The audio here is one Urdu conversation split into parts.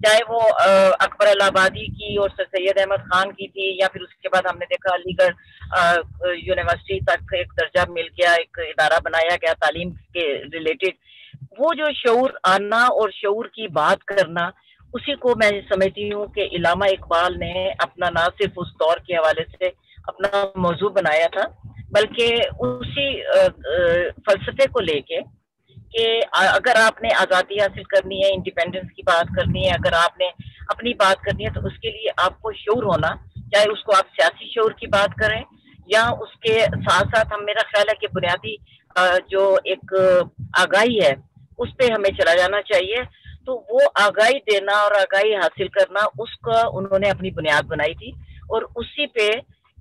چاہے وہ اکبر الہآبادی کی اور سر سید احمد خان کی تھی، یا پھر اس کے بعد ہم نے دیکھا علی گڑھ یونیورسٹی تک ایک درجہ مل گیا، ایک ادارہ بنایا گیا تعلیم کے ریلیٹڈ. وہ جو شعور آنا اور شعور کی بات کرنا، اسی کو میں سمجھتی ہوں کہ علامہ اقبال نے اپنا نہ صرف اس دور کے حوالے سے اپنا موضوع بنایا تھا، بلکہ اسی فلسفے کو لے کے کہ اگر آپ نے آزادی حاصل کرنی ہے، انڈیپینڈنس کی بات کرنی ہے، اگر آپ نے اپنی بات کرنی ہے، تو اس کے لیے آپ کو شعور ہونا، چاہے اس کو آپ سیاسی شعور کی بات کریں یا اس کے ساتھ ساتھ میرا خیال ہے کہ بنیادی جو ایک آگاہی ہے اس پہ ہمیں چلا جانا چاہیے. تو وہ آگاہی دینا اور آگاہی حاصل کرنا، اس کا انہوں نے اپنی بنیاد بنائی تھی، اور اسی پہ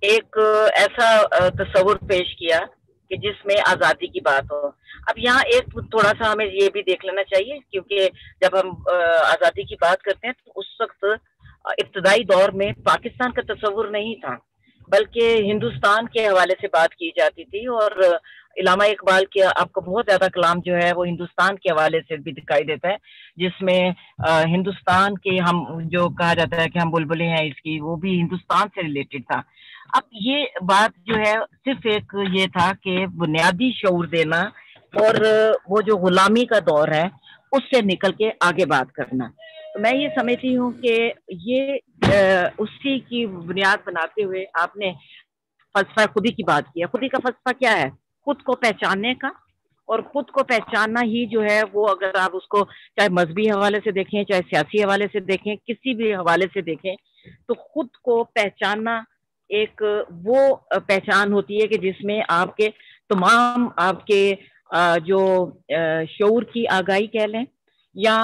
ایک ایسا تصور پیش کیا کہ جس میں آزادی کی بات ہو. اب یہاں ایک تھوڑا سا ہمیں یہ بھی دیکھ لینا چاہیے، کیونکہ جب ہم آزادی کی بات کرتے ہیں تو اس وقت ابتدائی دور میں پاکستان کا تصور نہیں تھا، بلکہ ہندوستان کے حوالے سے بات کی جاتی تھی. اور علامہ اقبال کے آپ کو بہت زیادہ کلام جو ہے وہ ہندوستان کے حوالے سے بھی دکھائی دیتا ہے، جس میں ہندوستان کے ہم جو کہا جاتا ہے کہ ہم بلبلیں ہیں اس کی، وہ بھی ہندوستان سے ریلیٹڈ تھا. اب یہ بات جو ہے صرف ایک یہ تھا کہ بنیادی شعور دینا اور وہ جو غلامی کا دور ہے اس سے نکل کے آگے بات کرنا. تو میں یہ سمجھتی ہوں کہ یہ اسی کی بنیاد بناتے ہوئے آپ نے فلسفہ خودی کی بات کی ہے. خودی کا فلسفہ کیا ہے؟ خود کو پہچاننے کا، اور خود کو پہچاننا ہی جو ہے وہ، اگر آپ اس کو چاہے مذہبی حوالے سے دیکھیں، چاہے سیاسی حوالے سے دیکھیں، کسی بھی حوالے سے دیکھیں، تو خود کو پہچاننا ایک وہ پہچان ہوتی ہے کہ جس میں آپ کے تمام آپ کے جو شعور کی آگاہی کہہ لیں، یا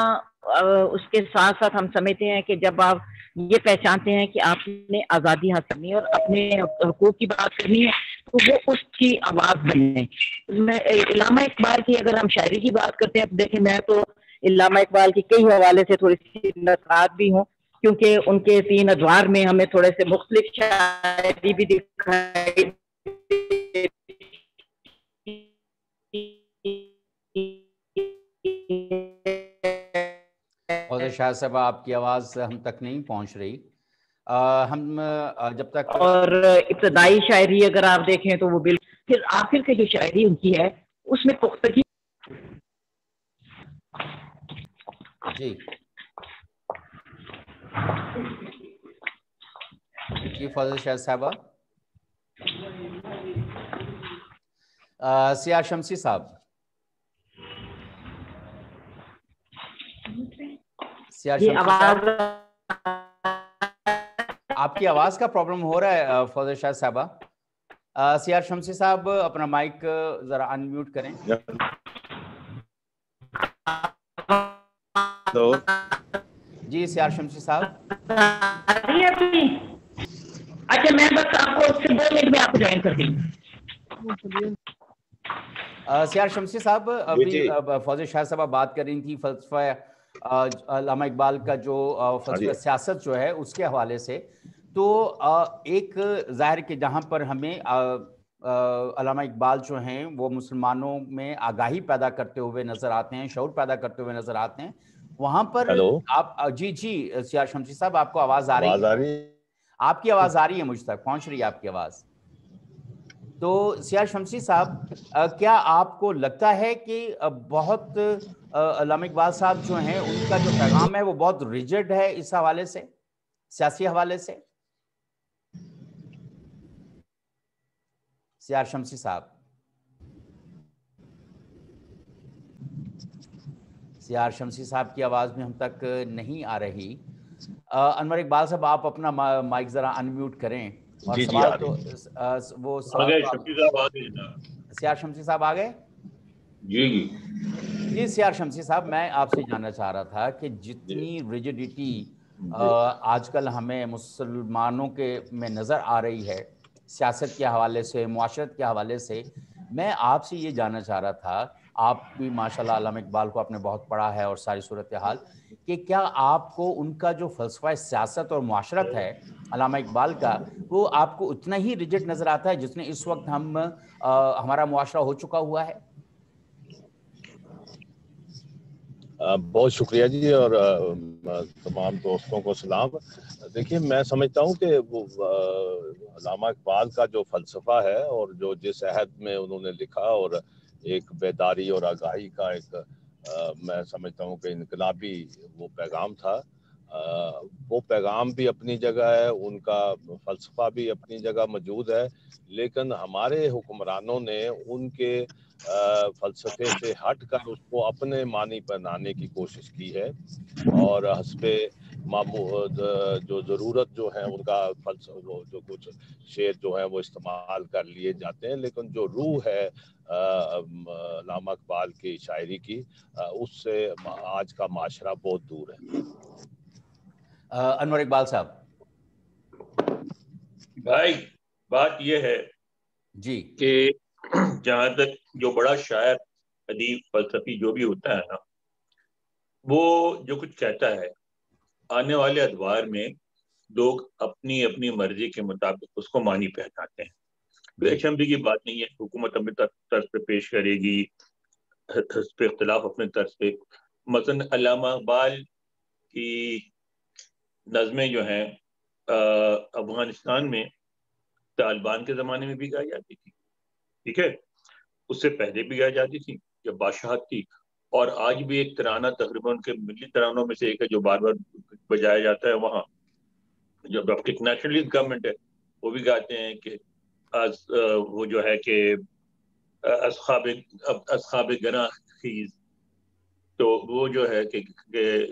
اس کے ساتھ ساتھ ہم سمجھتے ہیں کہ جب آپ یہ پہچانتے ہیں کہ آپ نے آزادی حاصل کرنی ہے اور اپنے حقوق کی بات کرنی ہے، تو وہ اس کی آواز بننے. میں علامہ اقبال کی اگر ہم شاعری کی بات کرتے ہیں، دیکھیں میں تو علامہ اقبال کی کئی حوالے سے تھوڑی سی نقاد بھی ہوں، کیونکہ ان کے 3 ادوار میں ہمیں تھوڑے سے مختلف شاعری بھی دکھائی شاہ صاحب آپ کی آواز ہم تک نہیں پہنچ رہی. ہم جب تک اور ابتدائی شاعری اگر آپ دیکھیں تو وہ بالکل، پھر آخر کے جو شاعری ان کی ہے اس میں پختگی. جی جی فضل شاہ صاحبہ. سیاہ شمسی صاحب، سیاہ شمسی صاحب، آپ کی آواز کا پرابلم ہو رہا ہے فضل شاہ صاحبہ. سیاہ شمسی صاحب اپنا مائک ذرا ان میوٹ کریں. جی سیاہ شمسی صاحب. اچھا میں بس آپ کو 2 منٹ میں آپ کو جوائن کر دیں. سیاہ شمسی صاحب، ابھی فوزی شاہ صاحبہ بات کر رہی تھی فلسفہ علامہ اقبال کا جو فلسفہ سیاست جو ہے اس کے حوالے سے. تو ایک ظاہر کہ جہاں پر ہمیں علامہ اقبال جو ہیں وہ مسلمانوں میں آگاہی پیدا کرتے ہوئے نظر آتے ہیں، شعور پیدا کرتے ہوئے نظر آتے ہیں، وہاں پر آپ جی سیاہ شمسی صاحب آپ کو آواز آ رہی ہے؟ آپ کی آواز آ رہی ہے، مجھ تک پہنچ رہی ہے آپ کی آواز. تو سیاہ شمسی صاحب، کیا آپ کو لگتا ہے کہ بہت علامہ اقبال صاحب جو ہیں ان کا جو پیغام ہے وہ بہت ریجڈ ہے اس حوالے سے، سیاسی حوالے سے؟ سیاہ شمسی صاحب، سیاہ شمسی صاحب کی آواز میں ہم تک نہیں آ رہی. انور اقبال صاحب آپ اپنا مائک ذرا ان میوٹ کریں. اور سوال تو وہ سیاہ شمسی صاحب آ گئے؟ جی سیاہ شمسی صاحب، میں آپ سے جاننا چاہ رہا تھا کہ جتنی ریجڈیٹی آج کل ہمیں مسلمانوں کے میں نظر آ رہی ہے سیاست کے حوالے سے، معاشرت کے حوالے سے، میں آپ سے یہ جاننا چاہ رہا تھا، آپ بھی ماشاءاللہ علامہ اقبال کو آپ نے بہت پڑھا ہے اور ساری صورتحال، کہ کیا آپ کو ان کا جو فلسفہ سیاست اور معاشرت ہے علامہ اقبال کا، وہ آپ کو اتنا ہی ریجڈ نظر آتا ہے جس نے اس وقت ہمارا معاشرہ ہو چکا ہوا ہے؟ بہت شکریہ جی، اور تمام دوستوں کو سلام۔ دیکھیے میں سمجھتا ہوں کہ وہ علامہ اقبال کا جو فلسفہ ہے اور جو جس عہد میں انہوں نے لکھا، اور ایک بیداری اور آگاہی کا ایک میں سمجھتا ہوں کہ انقلابی وہ پیغام تھا، وہ پیغام بھی اپنی جگہ ہے، ان کا فلسفہ بھی اپنی جگہ موجود ہے، لیکن ہمارے حکمرانوں نے ان کے فلسفے سے ہٹ کر اس کو اپنے معنی پر لانے کی کوشش کی ہے، اور حسب جو ضرورت جو ہے ان کا فلسفہ جو کچھ شعر جو ہے وہ استعمال کر لیے جاتے ہیں، لیکن جو روح ہے علامہ اقبال کی شاعری کی، اس سے آج کا معاشرہ بہت دور ہے۔ انور اقبال صاحب۔ بھائی بات یہ ہے جی کہ جہاں تک جو بڑا شاعر، ادیب، فلسفی جو بھی ہوتا ہے نا، وہ جو کچھ کہتا ہے، آنے والے ادوار میں لوگ اپنی اپنی مرضی کے مطابق اس کو معنی پہناتے ہیں۔ بے شمسی کی بات نہیں ہے، حکومت اپنے طرز پہ پیش کرے گی، حزب اختلاف اپنے طرز پہ۔ مثلا علامہ اقبال کی نظمیں جو ہیں افغانستان میں طالبان کے زمانے میں بھی گائی جاتی تھی، ٹھیک ہے، اس سے پہلے بھی گائی جاتی تھی جب بادشاہت تھی، اور آج بھی ایک ترانہ تقریباً کے ملی ترانوں میں سے ایک ہے جو بار بار بجایا جاتا ہے وہاں، جب ایک نیشنلسٹ گورنمنٹ ہے وہ بھی گاتے ہیں کہ وہ جو ہے کہ اصحاب گناہ خیز، تو وہ جو ہے کہ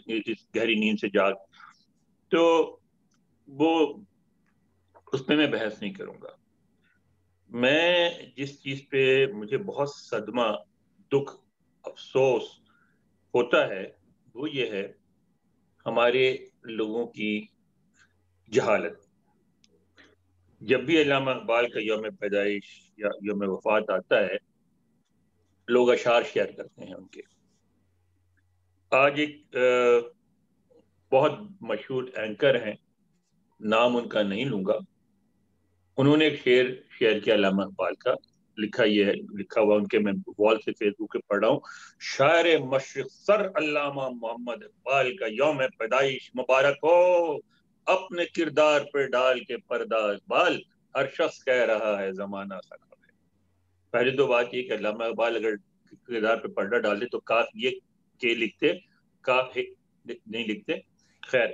اس گہری نیند سے جاگ، تو وہ اس پہ میں بحث نہیں کروں گا۔ میں جس چیز پہ مجھے بہت صدمہ، دکھ، افسوس ہوتا ہے وہ یہ ہے ہمارے لوگوں کی جہالت۔ جب بھی علامہ اقبال کا یوم پیدائش یا یوم وفات آتا ہے، لوگ اشعار شیئر کرتے ہیں ان کے۔ آج ایک بہت مشہور اینکر ہیں، نام ان کا نہیں لوں گا، انہوں نے ایک شعر کیا علامہ اقبال کا، لکھا ہوا ان کے، میں وال سے فیس بک پہ پڑھ رہا ہوں، شاعر مشرق سر علامہ محمد اقبال کا یوم پیدائش مبارک ہو، اپنے کردار پہ ڈال کے پردہ اقبال، ہر شخص کہہ رہا ہے زمانہ خراب ہے۔ پہلی تو بات یہ کہ علامہ اقبال اگر کردار پہ پردہ ڈالے تو کاف یہ کہ لکھتے، کاف نہیں لکھتے۔ خیر،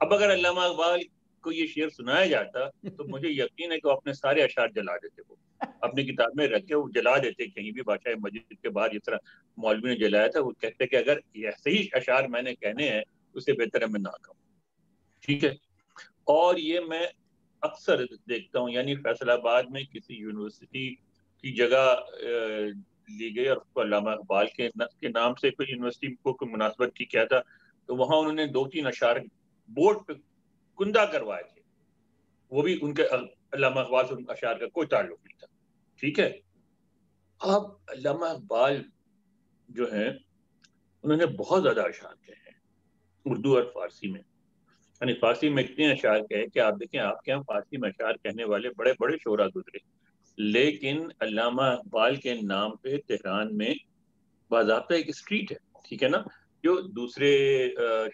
اب اگر علامہ اقبال کو یہ شعر سنایا جاتا تو مجھے یقین ہے کہ وہ اپنے سارے اشعار جلا دیتے، وہ اپنی کتاب میں رکھ کے وہ جلا دیتے کہیں بھی، بادشاہ مسجد کے بعد جس طرح مولوی نے جلایا تھا، وہ کہتے کہ اگر ایسے ہی اشعار میں نے کہنے ہیں اس سے بہتر ہے میں نہ کہوں، ٹھیک ہے۔ اور یہ میں اکثر دیکھتا ہوں، یعنی فیصل آباد میں کسی یونیورسٹی کی جگہ لی گئی اور اس کو علامہ اقبال کے نام سے کوئی یونیورسٹی کو کوئی مناسبت کی کیا تھا، تو وہاں انہوں نے 2-3 اشعار بورڈ پہ کندہ کروائے تھے، وہ بھی ان کے علامہ اقبال سے ان اشعار کا کوئی تعلق نہیں تھا، ٹھیک ہے۔ اب علامہ اقبال جو ہیں انہوں نے بہت زیادہ اشعار کہے ہیں اردو اور فارسی میں، یعنی فارسی میں اتنے اشعار کہے کہ آپ دیکھیں آپ کے یہاں فارسی میں اشعار کہنے والے بڑے بڑے شعراء گزرے، لیکن علامہ اقبال کے نام پہ تہران میں باضابطہ ایک اسٹریٹ ہے، ٹھیک ہے نا، جو دوسرے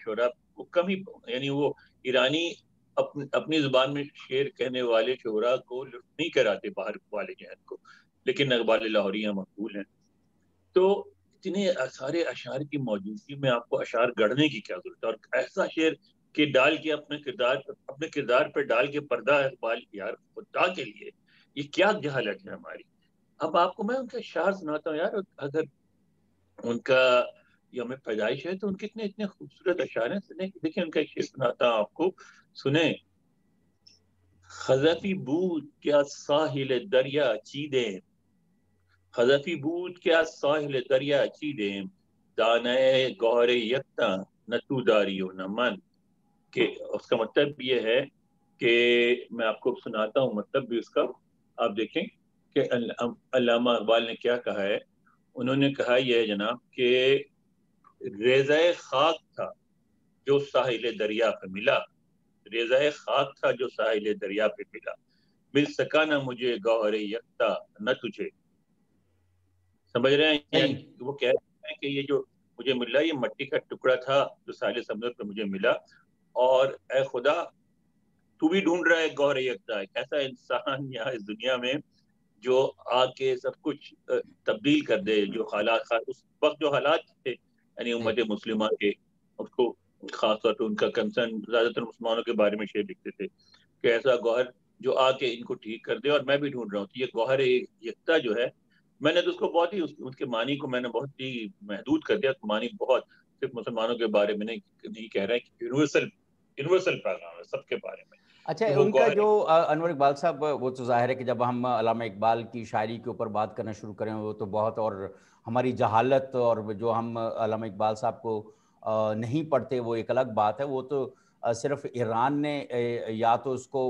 شعراء کو کم ہی، یعنی وہ ایرانی اپنی زبان میں شعر کہنے والے شعراء کو لطف نہیں کراتے باہر والے جہن کو، لیکن اقبال لاہوری یہاں مقبول ہیں۔ تو اتنے سارے اشعار کی موجودگی میں آپ کو اشعار گڑھنے کی کیا ضرورت ہے، اور ایسا شعر کہ ڈال کے اپنے کردار پہ ڈال کے پردہ اقبال، یار خدا کے لیے یہ کیا جہالت ہے ہماری۔ اب آپ کو میں ان کے اشعار سناتا ہوں یار، اگر ان کا یوم پیدائش ہے تو ان کے اتنے خوبصورت اشعار ہیں، سنیں، دیکھیں ان کا ایک شعر سناتا ہوں آپ کو، سنیں۔ خزفی بود کیا ساحل دریا چیدیں، خزفی بود کیا ساحل دریا چیدیں، دانہ گوہر یکتا نہ تو داری و نہ من، کہ اس کا مطلب یہ ہے کہ میں آپ کو سناتا ہوں مطلب بھی اس کا، آپ دیکھیں کہ علامہ اقبال نے کیا کہا ہے۔ انہوں نے کہا یہ ہے جناب کہ ریزہ خاک تھا جو ساحل دریا پہ ملا، ریزہ خاک تھا جو ساحل دریا پہ ملا، مل سکا نہ مجھے گوہر یکتا نہ تجھے، سمجھ رہے ہیں؟ یعنی وہ کہہ رہے ہیں کہ یہ جو مجھے ملا یہ مٹی کا ٹکڑا تھا جو ساحل سمندر پہ مجھے ملا، اور اے خدا تو بھی ڈھونڈ رہا ہے گوہر یکتا، ایک ایسا انسان یہاں اس دنیا میں جو آ کے سب کچھ تبدیل کر دے، جو حالات اس وقت جو حالات تھے یعنی امت مسلمہ کے، اس کو خاص طور پہ ان کا کنسرن زیادہ تر مسلمانوں کے بارے میں شعر لکھتے تھے کہ ایسا گوہر جو آ کے ان کو ٹھیک کر دے، اور میں بھی ڈھونڈ رہا ہوں. تو یہ گوہر یکتا جو ہے، میں نے تو اس کو بہت ہی اس کے معنی کو میں نے بہت ہی محدود کر دیا. معنی بہت صرف مسلمانوں کے بارے میں نہیں کہہ رہا ہے کہ یونیورسل پیغام ہے سب کے بارے میں. اچھا، ان کا جو انور اقبال صاحب، وہ تو ظاہر ہے کہ جب ہم علامہ اقبال کی شاعری کے اوپر بات کرنا شروع کریں وہ تو بہت، اور ہماری جہالت اور جو ہم علامہ اقبال صاحب کو نہیں پڑھتے وہ ایک الگ بات ہے. وہ تو صرف ایران نے یا تو اس کو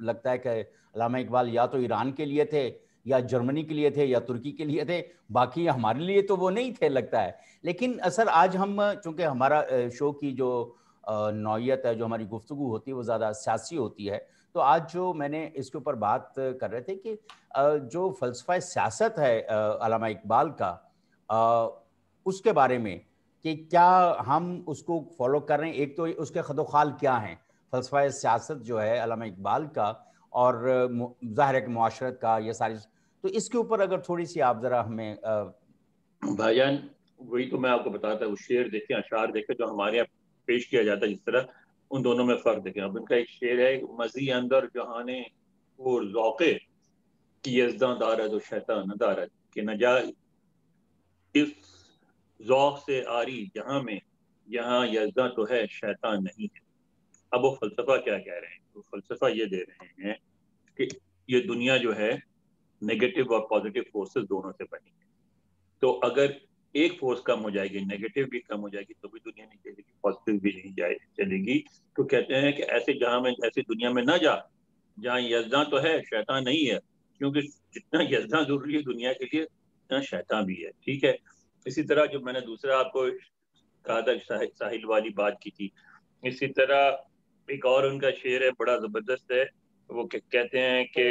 لگتا ہے کہ علامہ اقبال یا تو ایران کے لیے تھے یا جرمنی کے لیے تھے یا ترکی کے لیے تھے، باقی ہمارے لیے تو وہ نہیں تھے لگتا ہے. لیکن سر آج ہم چونکہ ہمارا شو کی جو نوعیت ہے، جو ہماری گفتگو ہوتی ہے وہ زیادہ سیاسی ہوتی ہے، تو آج جو میں نے اس کے اوپر بات کر رہے تھے کہ جو فلسفہ سیاست ہے علامہ اقبال کا، اس کے بارے میں کہ کیا ہم اس کو فالو کر رہے ہیں. ایک تو اس کے خد و خال کیا ہیں، فلسفہ سیاست جو ہے علامہ اقبال کا، اور ظاہر ہے کہ معاشرت کا، یہ ساری، تو اس کے اوپر اگر تھوڑی سی آپ ذرا ہمیں. بھائی جان وہی تو میں آپ کو بتاتا ہوں، شعر دیکھیں، اشعار دیکھیں جو ہمارے یہاں پیش کیا جاتا ہے جس طرح، ان دونوں میں فرق دیکھیں. اب ان کا ایک شعر ہے، مزی اندر جہانے اور ذوقے کی یزداں دارد و شیطان دارد، کہ نہ جا اس ذوق سے آری جہاں میں، یہاں یزداں تو ہے شیطان نہیں ہے. اب وہ فلسفہ کیا کہہ رہے ہیں؟ وہ فلسفہ یہ دے رہے ہیں کہ یہ دنیا جو ہے نیگیٹو اور پازیٹیو فورسز دونوں سے بنی ہے. تو اگر ایک فورس کم ہو جائے گی، نیگیٹو بھی کم ہو جائے گی، تو بھی دنیا نہیں چلے گی، پازیٹیو بھی نہیں چلے گی. تو کہتے ہیں کہ ایسی دنیا میں نہ جا جہاں یزداں تو ہے شیطان نہیں ہے، کیونکہ جتنا یزداں ضروری ہے دنیا کے لیے اتنا شیطان بھی ہے. ٹھیک ہے. اسی طرح جو میں نے دوسرا آپ کو کہا تھا ساحل والی بات کی تھی، اسی طرح ایک اور ان کا شعر ہے بڑا زبردست ہے. وہ کہتے ہیں کہ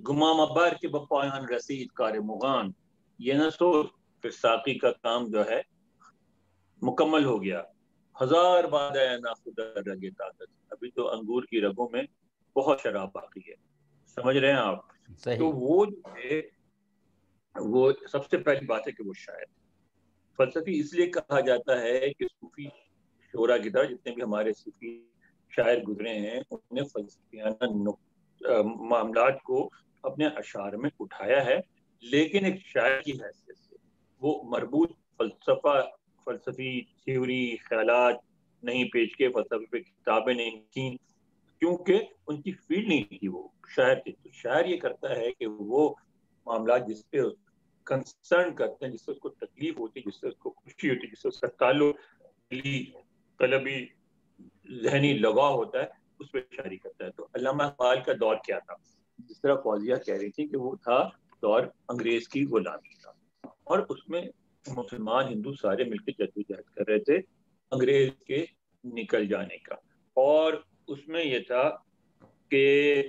گمام ابر کے بپایان رسید کار مغان، یہ نہ سوچ پھر ساقی کا کام جو ہے مکمل ہو گیا، ہزار باد ہے نا خدا رگے طاقت، ابھی تو انگور کی رگوں میں بہت شراب باقی ہے. سمجھ رہے ہیں آپ؟ تو وہ جو ہے وہ سب سے پہلی بات ہے کہ وہ شاعر فلسفی اس لیے کہا جاتا ہے کہ صوفی شعراء کی طرح جتنے بھی ہمارے صوفی شاعر گزرے ہیں انہوں نے فلسفیانہ معاملات کو اپنے اشعار میں اٹھایا ہے، لیکن ایک شاعر کی حیثیت سے وہ مربوط فلسفی تھیوری خیالات نہیں پیش کے، فلسفے پہ کتابیں نہیں تھیں، کیونکہ ان کی فیلڈ نہیں تھی، وہ شاعر تھے. تو شاعر یہ کرتا ہے کہ وہ معاملات جس پہ کنسرن کرتے ہیں، جس سے اس کو تکلیف ہوتی ہے، جس سے اس کو خوشی ہوتی ہے، جس سے اس کا تعلق قلبی ذہنی لگاؤ ہوتا ہے، اس پہ شاعری کرتا ہے. تو علامہ اقبال کا دور کیا تھا؟ جس طرح فوزیہ کہہ رہی تھی کہ وہ تھا دور انگریز کی غلامی کا، اور اس میں مسلمان ہندو سارے مل کے جدوجہد کر رہے تھے انگریز کے نکل جانے کا. اور اس میں یہ تھا کہ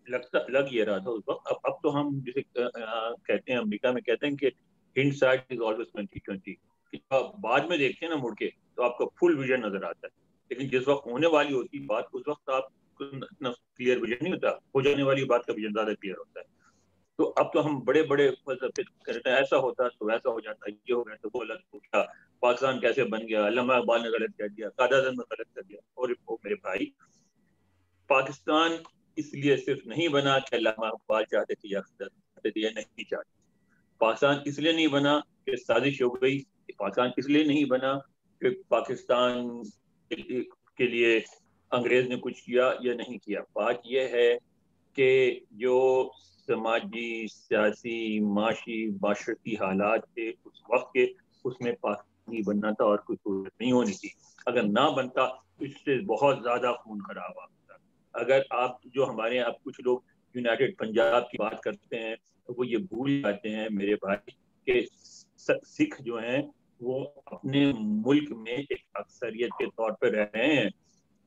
لگ یہ رہا تھا اس وقت. اب تو ہم جسے کہتے ہیں امریکہ میں کہتے ہیں کہ ہنڈ سائڈ از آلویز 2020، آپ بعد میں دیکھتے ہیں نا مڑ کے تو آپ کو فل ویژن نظر آتا ہے، لیکن جس وقت ہونے والی ہوتی بات اس وقت آپ کو اتنا کلیئر ویژن نہیں ہوتا، ہو جانے والی بات کا ویژن زیادہ کلیئر ہوتا ہے. تو اب تو ہم بڑے بڑے فلسفے کرتے ہیں، ایسا ہوتا تو ویسا ہو جاتا، یہ ہو گیا تو وہ غلط ہو گیا، پاکستان کیسے بن گیا، علامہ اقبال نے غلط کہہ دیا، قائد اعظم نے غلط کر دیا. اور میرے بھائی، پاکستان اس لیے صرف نہیں بنا کہ علامہ اقبال چاہتے تھے یا چاہتے تھے یا نہیں چاہتے. پاکستان اس لیے نہیں بنا کہ سازش ہو گئی، پاکستان اس لیے نہیں بنا کہ پاکستان کے لیے انگریز نے کچھ کیا یا نہیں کیا. بات یہ ہے کہ جو سماجی، سیاسی، معاشی، معاشرتی حالات تھے اس وقت کے، اس میں پاکستان ہی بننا تھا اور کوئی صورت نہیں ہونی تھی. اگر نہ بنتا تو اس سے بہت زیادہ خون خراب ہوتا. اگر آپ جو ہمارے یہاں کچھ لوگ یونائٹڈ پنجاب کی بات کرتے ہیں تو وہ یہ بھول جاتے ہیں میرے بھائی کہ سکھ جو ہیں وہ اپنے ملک میں ایک اکثریت کے طور پہ رہ رہے ہیں.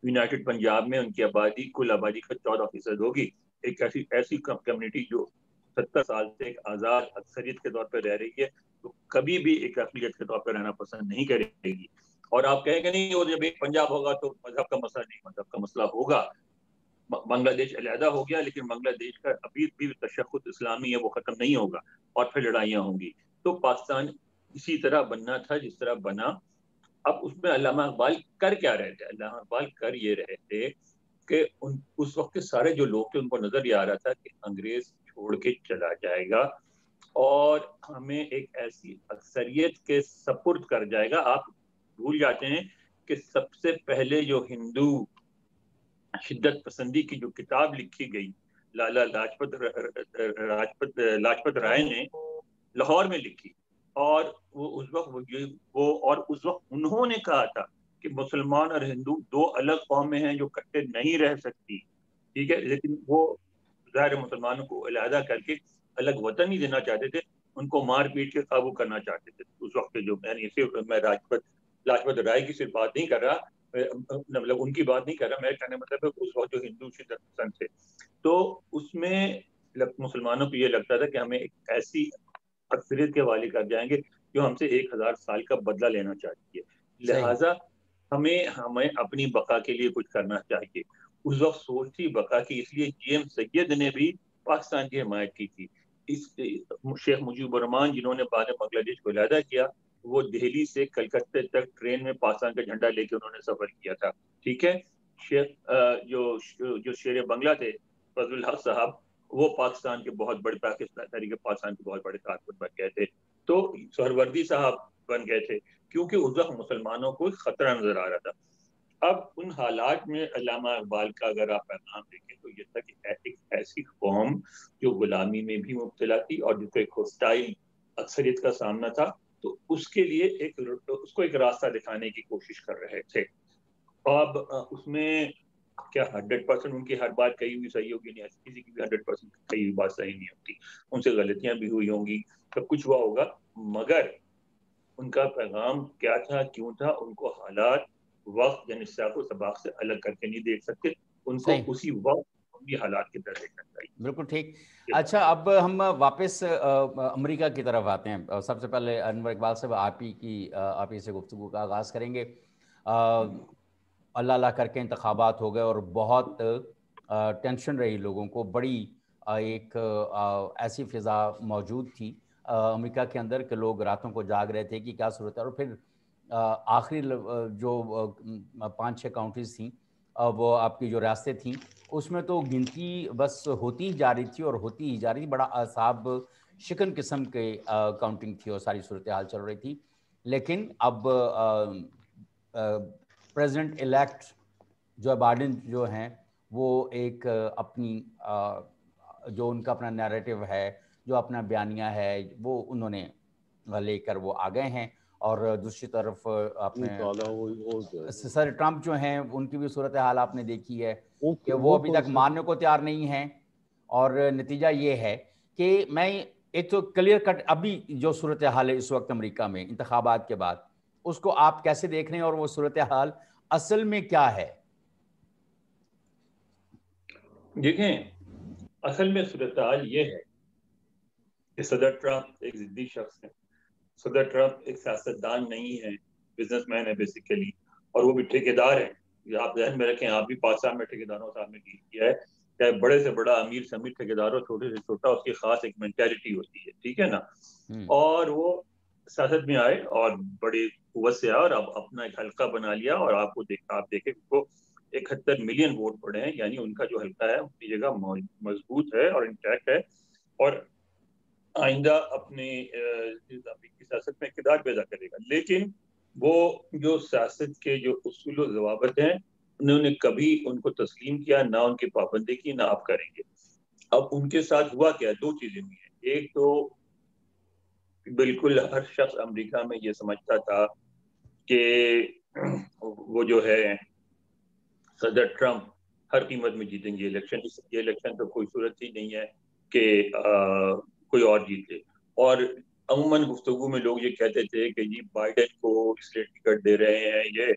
یونائٹڈ پنجاب میں ان کی آبادی کل آبادی کا 14% ہوگی. ایک ایسی کمیونٹی جو 70 سال سے ایک آزاد اکثریت کے طور پہ رہ رہی ہے تو کبھی بھی ایک اقلیت کے طور پہ رہنا پسند نہیں کرے گی. اور آپ کہیں گے نہیں اور جب ایک پنجاب ہوگا تو مذہب کا مسئلہ نہیں, مذہب کا مسئلہ ہوگا. بنگلہ دیش علیحدہ ہو گیا لیکن بنگلہ دیش کا ابھی بھی تشخص اسلامی ہے, وہ ختم نہیں ہوگا اور پھر لڑائیاں ہوں گی. تو پاکستان اسی طرح بننا تھا جس طرح بنا. اب اس میں علامہ اقبال کر کیا رہے تھے؟ علامہ اقبال کر یہ رہے تھے کہ اس وقت کے سارے جو لوگ تھے ان کو نظر یہ آ رہا تھا کہ انگریز چھوڑ کے چلا جائے گا اور ہمیں ایک ایسی اکثریت کے سپرد کر جائے گا. آپ بھول جاتے ہیں کہ سب سے پہلے جو ہندو شدت پسندی کی جو کتاب لکھی گئی لالا لاجپت رائے نے لاہور میں لکھی, اور وہ اس وقت انہوں نے کہا تھا کہ مسلمان اور ہندو دو الگ قومیں ہیں جو اکٹھے نہیں رہ سکتی, ٹھیک ہے, لیکن وہ ظاہر مسلمانوں کو علیحدہ کر کے الگ وطن ہی دینا چاہتے تھے, ان کو مار پیٹ کے قابو کرنا چاہتے تھے اس وقت. جو میں لاجپت رائے کی صرف بات نہیں کر رہا, مطلب ان کی بات نہیں کر رہا, میرے کہنے مطلب ہے اس وقت جو ہندو شدت پسند تھے تو اس میں مسلمانوں کو یہ لگتا تھا کہ ہمیں ایک ایسی اکثریت کے حوالے کر جائیں گے جو ہم سے 1000 سال کا بدلہ لینا چاہتی ہے, لہٰذا ہمیں اپنی بقا کے لیے کچھ کرنا چاہیے. اس وقت سوچ تھی بقا کی, اس لیے جی ایم سید نے بھی پاکستان کی حمایت کی تھی. شیخ مجیب الرحمان جنہوں نے بعد میں بنگلہ دیش کو علیحدہ کیا, وہ دہلی سے کلکتے تک ٹرین میں پاکستان کا جھنڈا لے کے انہوں نے سفر کیا تھا, ٹھیک ہے. جو شیر بنگلہ تھے فضل الحق صاحب, وہ پاکستان کے بہت بڑے تحریک پاکستان کے بہت بڑے کارکن بن گئے تھے. تو سہروردی صاحب بن گئے تھے کیونکہ اس وقت مسلمانوں کو خطرہ نظر آ رہا تھا. اب ان حالات میں علامہ اقبال کا اگر آپ پیغام دیکھیں تو یہ تھا کہ ایک ایسی قوم جو غلامی میں بھی مبتلا تھی اور جس کو ایک ہوسٹائل اکثریت کا سامنا تھا, تو اس کے لیے اس کو ایک راستہ دکھانے کی کوشش کر رہے تھے. اب اس میں کیا 100% ان کی ہر بات کہی ہوئی صحیح ہوگی؟ نہیں, کسی کی بھی 100% کہی ہوئی بات صحیح نہیں ہوتی, ان سے غلطیاں بھی ہوئی ہوں گی, سب کچھ ہوا ہوگا, مگر ان کا پیغام کیا تھا, کیوں تھا, ان کو حالات وقت یعنی سیاق و سباق سے الگ کر کے نہیں دیکھ سکتے, ان کو اسی وقت انہی حالات کی طرح دیکھنا چاہیے. بالکل ٹھیک. اچھا, اب ہم واپس امریکہ کی طرف آتے ہیں. سب سے پہلے انور اقبال صاحب آپ ہی سے گفتگو کا آغاز کریں گے. اللہ اللہ کر کے انتخابات ہو گئے اور بہت ٹینشن رہی لوگوں کو, بڑی ایک ایسی فضا موجود تھی امریکہ کے اندر کہ لوگ راتوں کو جاگ رہے تھے کہ کیا صورت ہے. اور پھر آخری جو 5-6 کاؤنٹیز تھیں, وہ آپ کی جو ریاستیں تھیں, اس میں تو گنتی بس ہوتی ہی جا رہی تھی اور ہوتی ہی جا رہی تھی. بڑا اعصاب شکن قسم کے کاؤنٹنگ تھی اور ساری صورتحال چل رہی تھی. لیکن اب پریزیڈنٹ الیکٹ جو بائیڈن جو ہیں, وہ ایک اپنی جو ان کا اپنا نیریٹو ہے, جو اپنا بیانیہ ہے, وہ انہوں نے لے کر وہ آ گئے ہیں. اور دوسری طرف اپنے سر ٹرمپ جو ہیں, ان کی بھی صورتحال آپ نے دیکھی ہے کہ وہ ابھی تک ماننے کو تیار نہیں ہیں. اور نتیجہ یہ ہے کہ میں ایک تو کلیئر کٹ ابھی جو صورتحال ہے اس وقت امریکہ میں انتخابات کے بعد, اس کو آپ کیسے دیکھ رہے ہیں اور وہ صورتحال اصل میں کیا ہے؟ دیکھیں, اصل میں صورتحال یہ ہے کہ صدر ٹرمپ ایک ضدی شخص ہے. صدر ٹرمپ ایک سیاستدان نہیں ہے, بزنس مین ہے بیسیکلی, اور وہ بھی ٹھیکیدار ہے. آپ ذہن میں رکھیں, آپ بھی پاکستان میں ٹھیکیداروں سے آپ نے ڈیل کیا ہے, چاہے بڑے سے بڑا, امیر سے امیر ٹھیکیداروں, چھوٹے سے چھوٹا, اس کی خاص ایک مینٹیلٹی ہوتی ہے, ٹھیک ہے نا. اور وہ سیاست میں آئے اور بڑی قوت سے آئے اور اب اپنا ایک حلقہ بنا لیا, اور آپ دیکھیں وہ 71 ملین ووٹ پڑے ہیں, یعنی ان کا جو حلقہ ہے اپنی جگہ مضبوط ہے اور انٹیکٹ ہے, اور آئندہ اپنی سیاست میں اقتدار پیدا کرے گا. لیکن وہ جو سیاست کے جو اصول و ضوابط ہیں, انہوں نے کبھی ان کو تسلیم کیا, نہ ان کی پابندی کی, نہ آپ کریں گے. اب ان کے ساتھ ہوا کیا؟ 2 چیزیں ہوئی ہیں. ایک تو بالکل ہر شخص امریکہ میں یہ سمجھتا تھا کہ وہ جو ہے صدر ٹرمپ ہر قیمت میں جیتیں گے الیکشن. یہ الیکشن تو کوئی صورت ہی نہیں ہے کہ کوئی اور جیتے. اور عموماً گفتگو میں لوگ یہ کہتے تھے کہ جی بائیڈن کو اس لیے ٹکٹ دے رہے ہیں یہ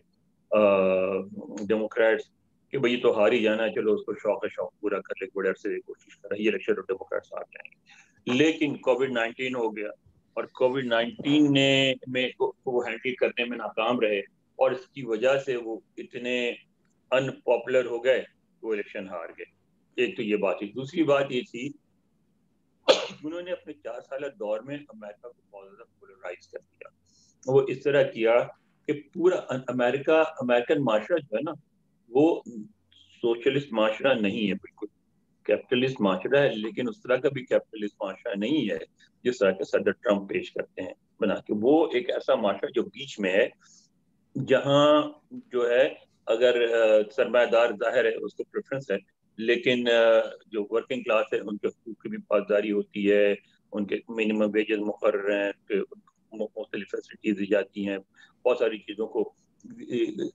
ڈیموکریٹس کہ بھئی تو ہار ہی جانا ہے, چلو اس کو شوق پورا کر لے, بڑے عرصے سے کوشش کر رہا ہے, یہ الیکشن ڈیموکریٹس ہار جائیں گے. لیکن کووڈ-19 ہو گیا اور کووڈ-19 میں وہ ہینڈل کرنے میں ناکام رہے اور اس کی وجہ سے وہ اتنے ان پاپولر ہو گئے وہ الیکشن ہار گئے. ایک تو یہ بات تھی. دوسری بات یہ تھی انہوں نے اپنے 4 سالہ دور میں امریکہ کو بہت زیادہ پولرائز کر دیا. وہ اس طرح کیا کہ پورا امریکن معاشرہ جو ہے نا وہ سوشلسٹ معاشرہ نہیں ہے, بالکل کیپٹلسٹ معاشرہ ہے, لیکن اس طرح کا بھی کیپٹلسٹ معاشرہ نہیں ہے جس طرح کے صدر ٹرمپ پیش کرتے ہیں بنا کے. وہ ایک ایسا معاشرہ جو بیچ میں ہے, جہاں جو ہے اگر سرمایہ دار ظاہر ہے اس کو پریفرنس ہے, لیکن جو ورکنگ کلاس ہے ان کے حقوق کی بھی پاسداری ہوتی ہے, ان کے منیمم ویجز مقرر ہیں, مختلف فیسلٹیز دی جاتی ہیں, بہت ساری چیزوں کو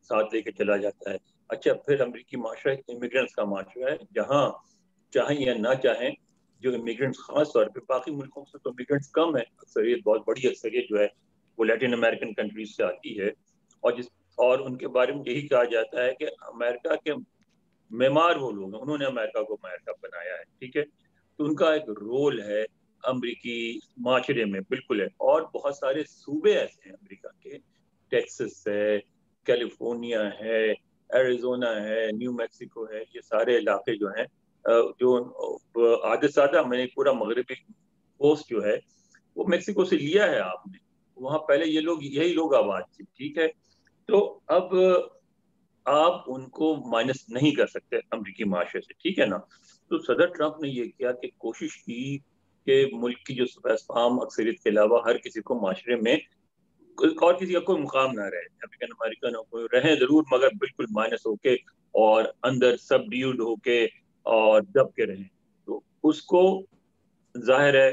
ساتھ لے کے چلا جاتا ہے. اچھا, پھر امریکی معاشرہ ایک امیگرینٹس کا معاشرہ ہے, جہاں چاہیں یا نہ چاہیں جو امیگرینٹس, خاص طور پہ باقی ملکوں سے تو امیگرینٹس کم ہے, اکثریت بہت بڑی اکثریت جو ہے وہ لیٹن امریکن کنٹریز سے آتی ہے, اور ان کے بارے میں یہی کہا جاتا ہے کہ امریکہ کے معمار وہ لوگ ہیں, انہوں نے امریکہ کو امریکہ بنایا ہے, ٹھیک ہے. تو ان کا ایک رول ہے امریکی معاشرے میں, بالکل ہے. اور بہت سارے صوبے ایسے ہیں امریکہ کے, ٹیکسس ہے, کیلیفورنیا ہے, ایریزونا ہے, نیو میکسیکو ہے, یہ سارے علاقے جو ہیں جو آدھے سادہ میں نے پورا مغربی کوسٹ جو ہے وہ میکسیکو سے لیا ہے آپ نے, وہاں پہلے یہی لوگ آباد تھے, ٹھیک ہے. تو اب آپ ان کو مائنس نہیں کر سکتے امریکی معاشرے سے, ٹھیک ہے نا. تو صدر ٹرمپ نے یہ کیا کہ کوشش کی کہ ملک کی جو فام اکثریت کے علاوہ ہر کسی کو معاشرے میں اور کسی کا کوئی مقام نہ رہے, افریقن امریکن کو رہیں ضرور مگر بالکل مائنس ہو کے اور اندر سب ڈیوڈ ہو کے اور دب کے رہیں. تو اس کو ظاہر ہے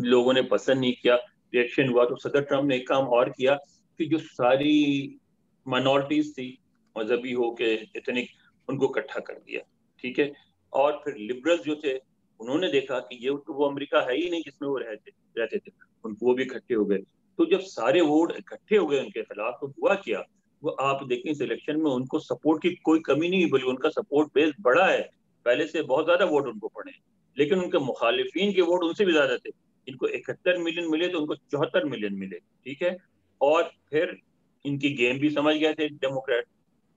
لوگوں نے پسند نہیں کیا, ریئیکشن ہوا. تو صدر ٹرمپ نے ایک کام اور کیا کہ جو ساری مائنورٹیز تھی مذہبی ہو کے ایتھنک, ان کو اکٹھا کر دیا, ٹھیک ہے. اور پھر لبرل جو تھے انہوں نے دیکھا کہ یہ تو وہ امریکہ ہے ہی نہیں جس میں وہ رہتے تھے, ان کو وہ بھی اکٹھے ہو گئے. تو جب سارے ووٹ اکٹھے ہو گئے ان کے خلاف تو ہوا کیا, وہ آپ دیکھیں اس الیکشن میں ان کو سپورٹ کی کوئی کمی نہیں, بلکہ ان کا سپورٹ بیس بڑا ہے, پہلے سے بہت زیادہ ووٹ ان کو پڑے ہیں. لیکن ان کے مخالفین کے ووٹ ان سے بھی زیادہ تھے, ان کو 71 ملین ملے تو ان کو 74 ملین ملے, ٹھیک ہے. اور پھر ان کی گیم بھی سمجھ گئے تھے ڈیموکریٹ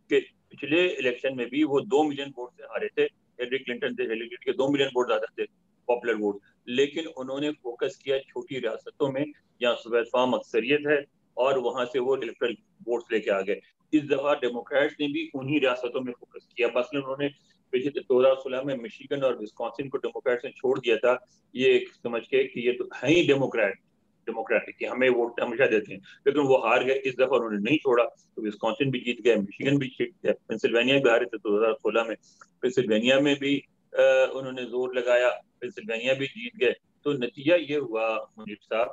کہ پچھلے الیکشن میں بھی وہ 2 ملین ووٹ سے ہارے تھے, ہیلری کلنٹن سے ہیلری کلنٹن کے 2 ملین ووٹ زیادہ تھے پاپولر ووٹ, لیکن انہوں نے فوکس کیا چھوٹی ریاستوں میں جہاں صوبہ فام اکثریت ہے اور وہاں سے وہ الیکٹرل ووٹس لے کے آ گئے. اس دفعہ ڈیموکریٹس نے بھی انہی ریاستوں میں فوکس کیا, مثلا انہوں نے پچھلے 2016 میں مشیگن اور وسکونسن کو ڈیموکریٹس نے چھوڑ دیا تھا, یہ ایک سمجھ کے کہ یہ تو ہے ہی ڈیموکریٹک کہ ہمیں ووٹ ہمیشہ دیتے ہیں, لیکن وہ ہار گئے. اس دفعہ انہوں نے نہیں چھوڑا تو وسکونسن بھی جیت گئے, مشیگن بھی جیت گئے, پنسلوینیا بھی ہارے تھے 2016 میں, پنسلوینیا میں بھی انہوں نے زور لگایا, پنسلوینیا بھی جیت گئے. تو نتیجہ یہ ہوا منیب صاحب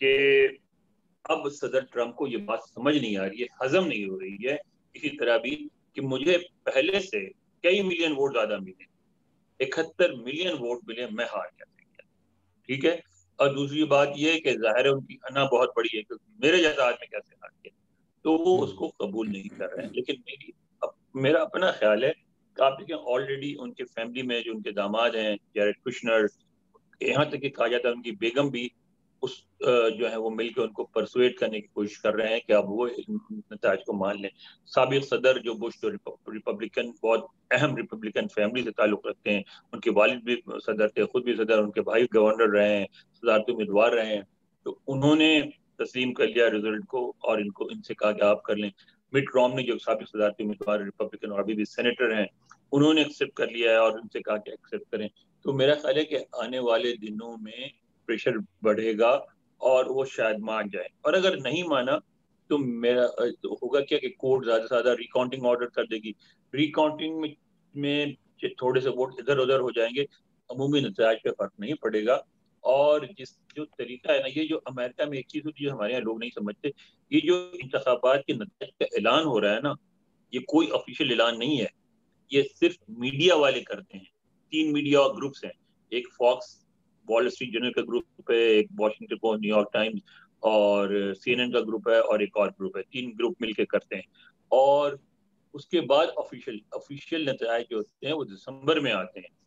کہ اب صدر ٹرمپ کو یہ بات سمجھ نہیں آ رہی ہے, ہضم نہیں ہو رہی ہے اسی طرح بھی کہ مجھے پہلے سے کئی ملین ووٹ زیادہ ملے, 71 ملین ووٹ ملے, میں ہار کیسے گیا, ٹھیک ہے. اور دوسری بات یہ کہ ظاہر ہے ان کی انا بہت بڑی ہے کہ میرے جیسا آدمی کیسے ہار گیا, تو وہ اس کو قبول نہیں کر رہے ہیں. لیکن میرا اپنا خیال ہے کہ آپ دیکھیں آلریڈی ان کے فیملی میں جو ان کے داماد ہیں جیریڈ کشنر, یہاں تک کہ کہا جاتا ہے ان کی بیگم بھی اس جو ہے وہ مل کے ان کو پرسویٹ کرنے کی کوشش کر رہے ہیں کہ اب وہ نتائج کو مان لیں. سابق صدر جو بش جو ریپبلکن, بہت اہم ریپبلکن فیملی سے تعلق رکھتے ہیں, ان کے والد بھی صدر تھے, خود بھی صدر, ان کے بھائی گورنر رہے ہیں, صدارتی امیدوار رہے ہیں, تو انہوں نے تسلیم کر لیا رزلٹ کو اور ان سے کہا کہ آپ کر لیں. مٹ رومنی جو سابق صدارتی امیدوار ریپبلکن اور ابھی بھی سینیٹر ہیں, انہوں نے ایکسیپٹ کر لیا ہے اور ان سے کہا کہ ایکسیپٹ کریں. تو میرا خیال ہے کہ آنے والے دنوں میں پریشر بڑھے گا اور وہ شاید مان جائے, اور اگر نہیں مانا تو میرا ہوگا کیا کہ کورٹ زیادہ سے زیادہ ریکاؤنٹنگ آرڈر کر دے گی. ریکاؤنٹنگ میں تھوڑے سے ووٹ ادھر ادھر ہو جائیں گے, عمومی نتائج پہ فرق نہیں پڑے گا. اور جو طریقہ ہے نا, یہ جو امریکہ میں ایک چیز ہوتی ہے جو ہمارے یہاں لوگ نہیں سمجھتے, یہ جو انتخابات کے نتائج کا اعلان ہو رہا ہے نا, یہ کوئی آفیشیل اعلان نہیں ہے, یہ صرف میڈیا والے کرتے ہیں. 3 میڈیا گروپس ہیں, ایک فاکس وال اسٹریٹ جرنل کا گروپ ہے, ایک Washington post, new York Times اور سی این این کا گروپ ہے, اور ایک اور گروپ ہے. 3 گروپ مل کے کرتے ہیں. اور اس کے بعد آفیشیل نتائج جو ہوتے ہیں وہ دسمبر میں آتے ہیں.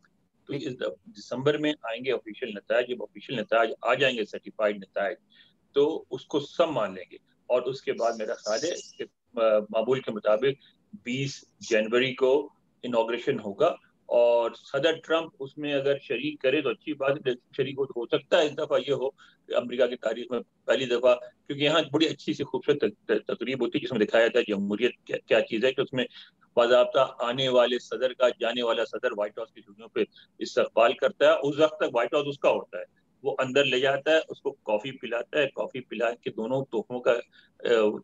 تو اس دسمبر میں آئیں گے آفیشیل نتائج. جب آفیشیل نتائج آ جائیں گے سرٹیفائڈ نتائج تو اس کو سب مان لیں گے, اور اس کے بعد میرا خیال ہے کہ معمول کے مطابق 20 جنوری کو انوگریشن ہوگا, اور صدر ٹرمپ اس میں اگر شریک کرے تو اچھی بات ہے. شریک ہو سکتا ہے اس دفعہ یہ ہو کہ امریکہ کی تاریخ میں پہلی دفعہ, کیونکہ یہاں بڑی اچھی سی خوبصورت تقریب ہوتی ہے جس میں دکھایا جاتا ہے جمہوریت کیا چیز ہے, کہ اس میں باضابطہ آنے والے صدر کا جانے والا صدر وائٹ ہاؤس کی چھٹیوں پہ استقبال کرتا ہے. اس وقت تک وائٹ ہاؤس اس کا ہوتا ہے, وہ اندر لے جاتا ہے, اس کو کافی پلاتا ہے, کافی پلا کے دونوں تحفوں کا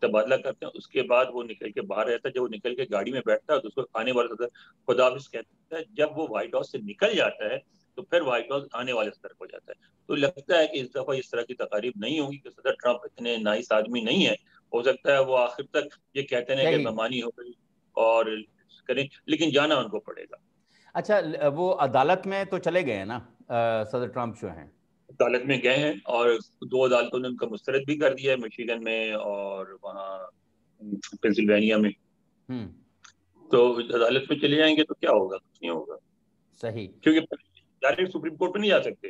تبادلہ کرتے ہیں. اس کے بعد وہ نکل کے باہر رہتا ہے. جب وہ نکل کے گاڑی میں بیٹھتا ہے تو اس کو آنے والا صدر خدا حافظ کہتا ہے. جب وہ وائٹ ہاؤس سے نکل جاتا ہے تو پھر وائٹ ہاؤس آنے والے صدر کو جاتا ہے. تو لگتا ہے کہ اس دفعہ اس طرح کی تقاریب نہیں ہوگی, کہ صدر ٹرمپ اتنے نائس آدمی نہیں ہے. ہو سکتا ہے وہ آخر تک یہ کہتے ہیں کہ مہمانی ہو گئی اور کریں, لیکن جانا ان کو پڑے گا. اچھا, وہ عدالت میں تو چلے گئے ہیں نا صدر ٹرمپ جو ہیں؟ عدالت میں گئے ہیں, اور 2 عدالتوں نے ان کا مسترد بھی کر دیا ہے, مشیگن میں اور وہاں پینسلوینیا میں. تو عدالت میں چلے جائیں گے تو کیا ہوگا؟ کچھ نہیں ہوگا. صحیح, کیونکہ ڈائریکٹ سپریم کورٹ پہ نہیں جا سکتے,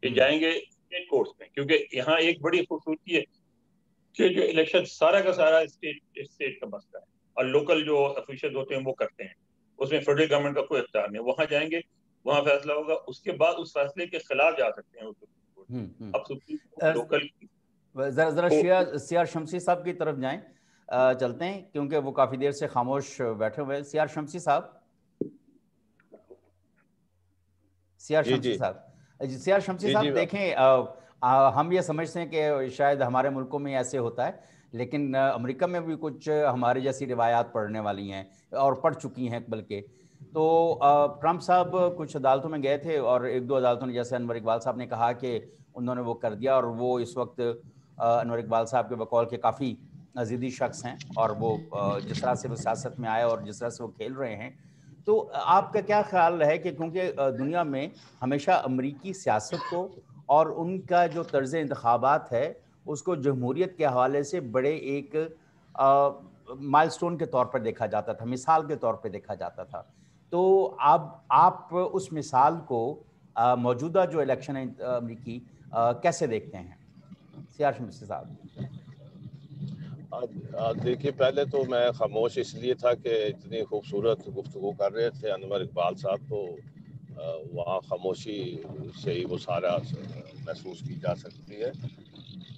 یہ جائیں گے اسٹیٹ کورٹس میں. کیونکہ یہاں ایک بڑی خوبصورتی ہے کہ جو الیکشن سارا کا سارا اسٹیٹ کا مسئلہ ہے, اور لوکل جو افیشل ہوتے ہیں وہ کرتے ہیں, اس میں فیڈرل گورنمنٹ کا کوئی اختیار نہیں. وہاں جائیں گے, وہاں فیصلہ ہوگا, اس کے بعد اس فیصلے کے خلاف جا سکتے ہیں. اب لوکل ذرا سیار شمسی صاحب کی طرف جائیں, چلتے ہیں کیونکہ وہ کافی دیر سے خاموش بیٹھے ہوئے. سیار شمسی صاحب, سیار شمسی صاحب دیکھیں, ہم یہ سمجھتے ہیں کہ شاید ہمارے ملکوں میں ایسے ہوتا ہے, لیکن امریکہ میں بھی کچھ ہمارے جیسی روایات پڑھنے والی ہیں اور پڑھ چکی ہیں بلکہ. تو ٹرمپ صاحب کچھ عدالتوں میں گئے تھے, اور 1-2 عدالتوں نے, جیسے انور اقبال صاحب نے کہا کہ انہوں نے وہ کر دیا, اور وہ اس وقت انور اقبال صاحب کے بقول کے کافی ضدی شخص ہیں, اور وہ جس طرح سے وہ سیاست میں آئے اور جس طرح سے وہ کھیل رہے ہیں, تو آپ کا کیا خیال ہے کہ کیونکہ دنیا میں ہمیشہ امریکی سیاست کو اور ان کا جو طرز انتخابات ہے اس کو جمہوریت کے حوالے سے بڑے ایک مائل سٹون کے طور پر دیکھا جاتا تھا, مثال کے طور پہ دیکھا جاتا تھا, تو آپ اس مثال کو موجودہ جو الیکشن ہے امریکی کیسے دیکھتے ہیں سیار شمسی صاحب؟ دیکھیے, پہلے تو میں خاموش اس لیے تھا کہ اتنی خوبصورت گفتگو کر رہے تھے انور اقبال صاحب, تو وہاں خاموشی سے ہی وہ سارا محسوس کی جا سکتی ہے.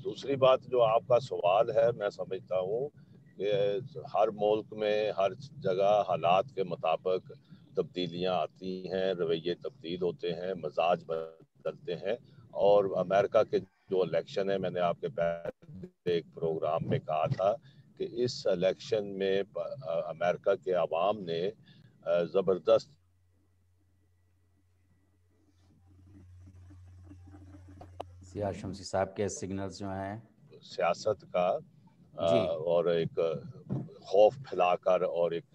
دوسری بات جو آپ کا سوال ہے, میں سمجھتا ہوں کہ ہر ملک میں ہر جگہ حالات کے مطابق تبدیلیاں آتی ہیں, رویے تبدیل ہوتے ہیں, مزاج بدلتے ہیں. اور امریکہ کے جو الیکشن ہے, میں نے آپ کے پہلے ایک پروگرام میں کہا تھا کہ اس الیکشن میں امریکہ کے عوام نے زبردست سیار شمسی صاحب کے سگنلز جو ہیں سیاست کا اور ایک خوف پھیلا کر اور ایک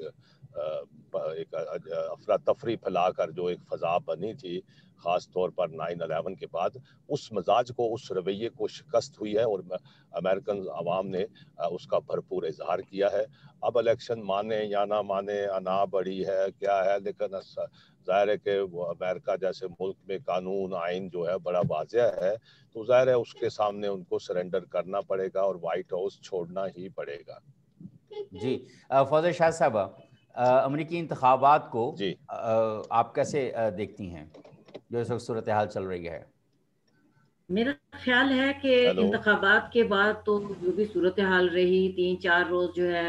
افراتفری پھیلا کر جو ایک فضا بنی تھی خاص طور پر 9/11 کے بعد, اس مزاج کو, اس رویے کو شکست ہوئی ہے, اور امریکن عوام نے اس کا بھرپور اظہار کیا ہے. اب الیکشن مانے یا نہ مانے, انا بڑی ہے کیا ہے, لیکن ظاہر ہے کہ وہ امریکہ جیسے ملک میں قانون آئین جو ہے بڑا واضح ہے, تو ظاہر ہے اس کے سامنے ان کو سرنڈر کرنا پڑے گا اور وائٹ ہاؤس چھوڑنا ہی پڑے گا. جی, فوزیہ شاہ صاحبہ, امریکی انتخابات کو آپ کیسے دیکھتی ہیں جو اس وقت صورتحال چل رہی ہے؟ میرا خیال ہے کہ انتخابات کے بعد تو جو بھی صورتحال رہی, 3-4 روز جو ہے,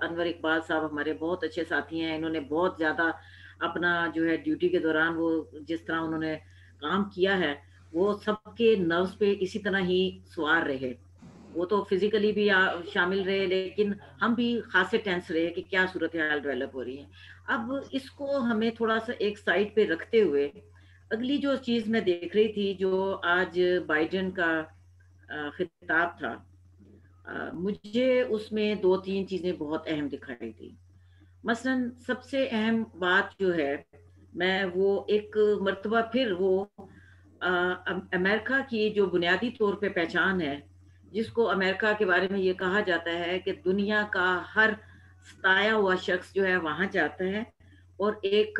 انور اقبال صاحب ہمارے بہت اچھے ساتھی ہیں, انہوں نے بہت زیادہ اپنا جو ہے ڈیوٹی کے دوران وہ جس طرح انہوں نے کام کیا ہے وہ سب کے نروز پہ اسی طرح ہی سوار رہے. وہ تو فزیکلی بھی شامل رہے, لیکن ہم بھی خاصے ٹینس رہے کہ کیا صورتحال ڈیولپ ہو رہی ہے. اب اس کو ہمیں تھوڑا سا ایک سائڈ پہ رکھتے ہوئے اگلی جو چیز میں دیکھ رہی تھی, جو آج بائیڈن کا خطاب تھا, مجھے اس میں 2-3 چیزیں بہت اہم دکھائی تھی. مثلا سب سے اہم بات جو ہے, میں وہ ایک مرتبہ پھر وہ امریکہ کی جو بنیادی طور پہ پہچان ہے, جس کو امریکہ کے بارے میں یہ کہا جاتا ہے کہ دنیا کا ہر ستایا ہوا شخص جو ہے وہاں جاتا ہے اور ایک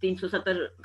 370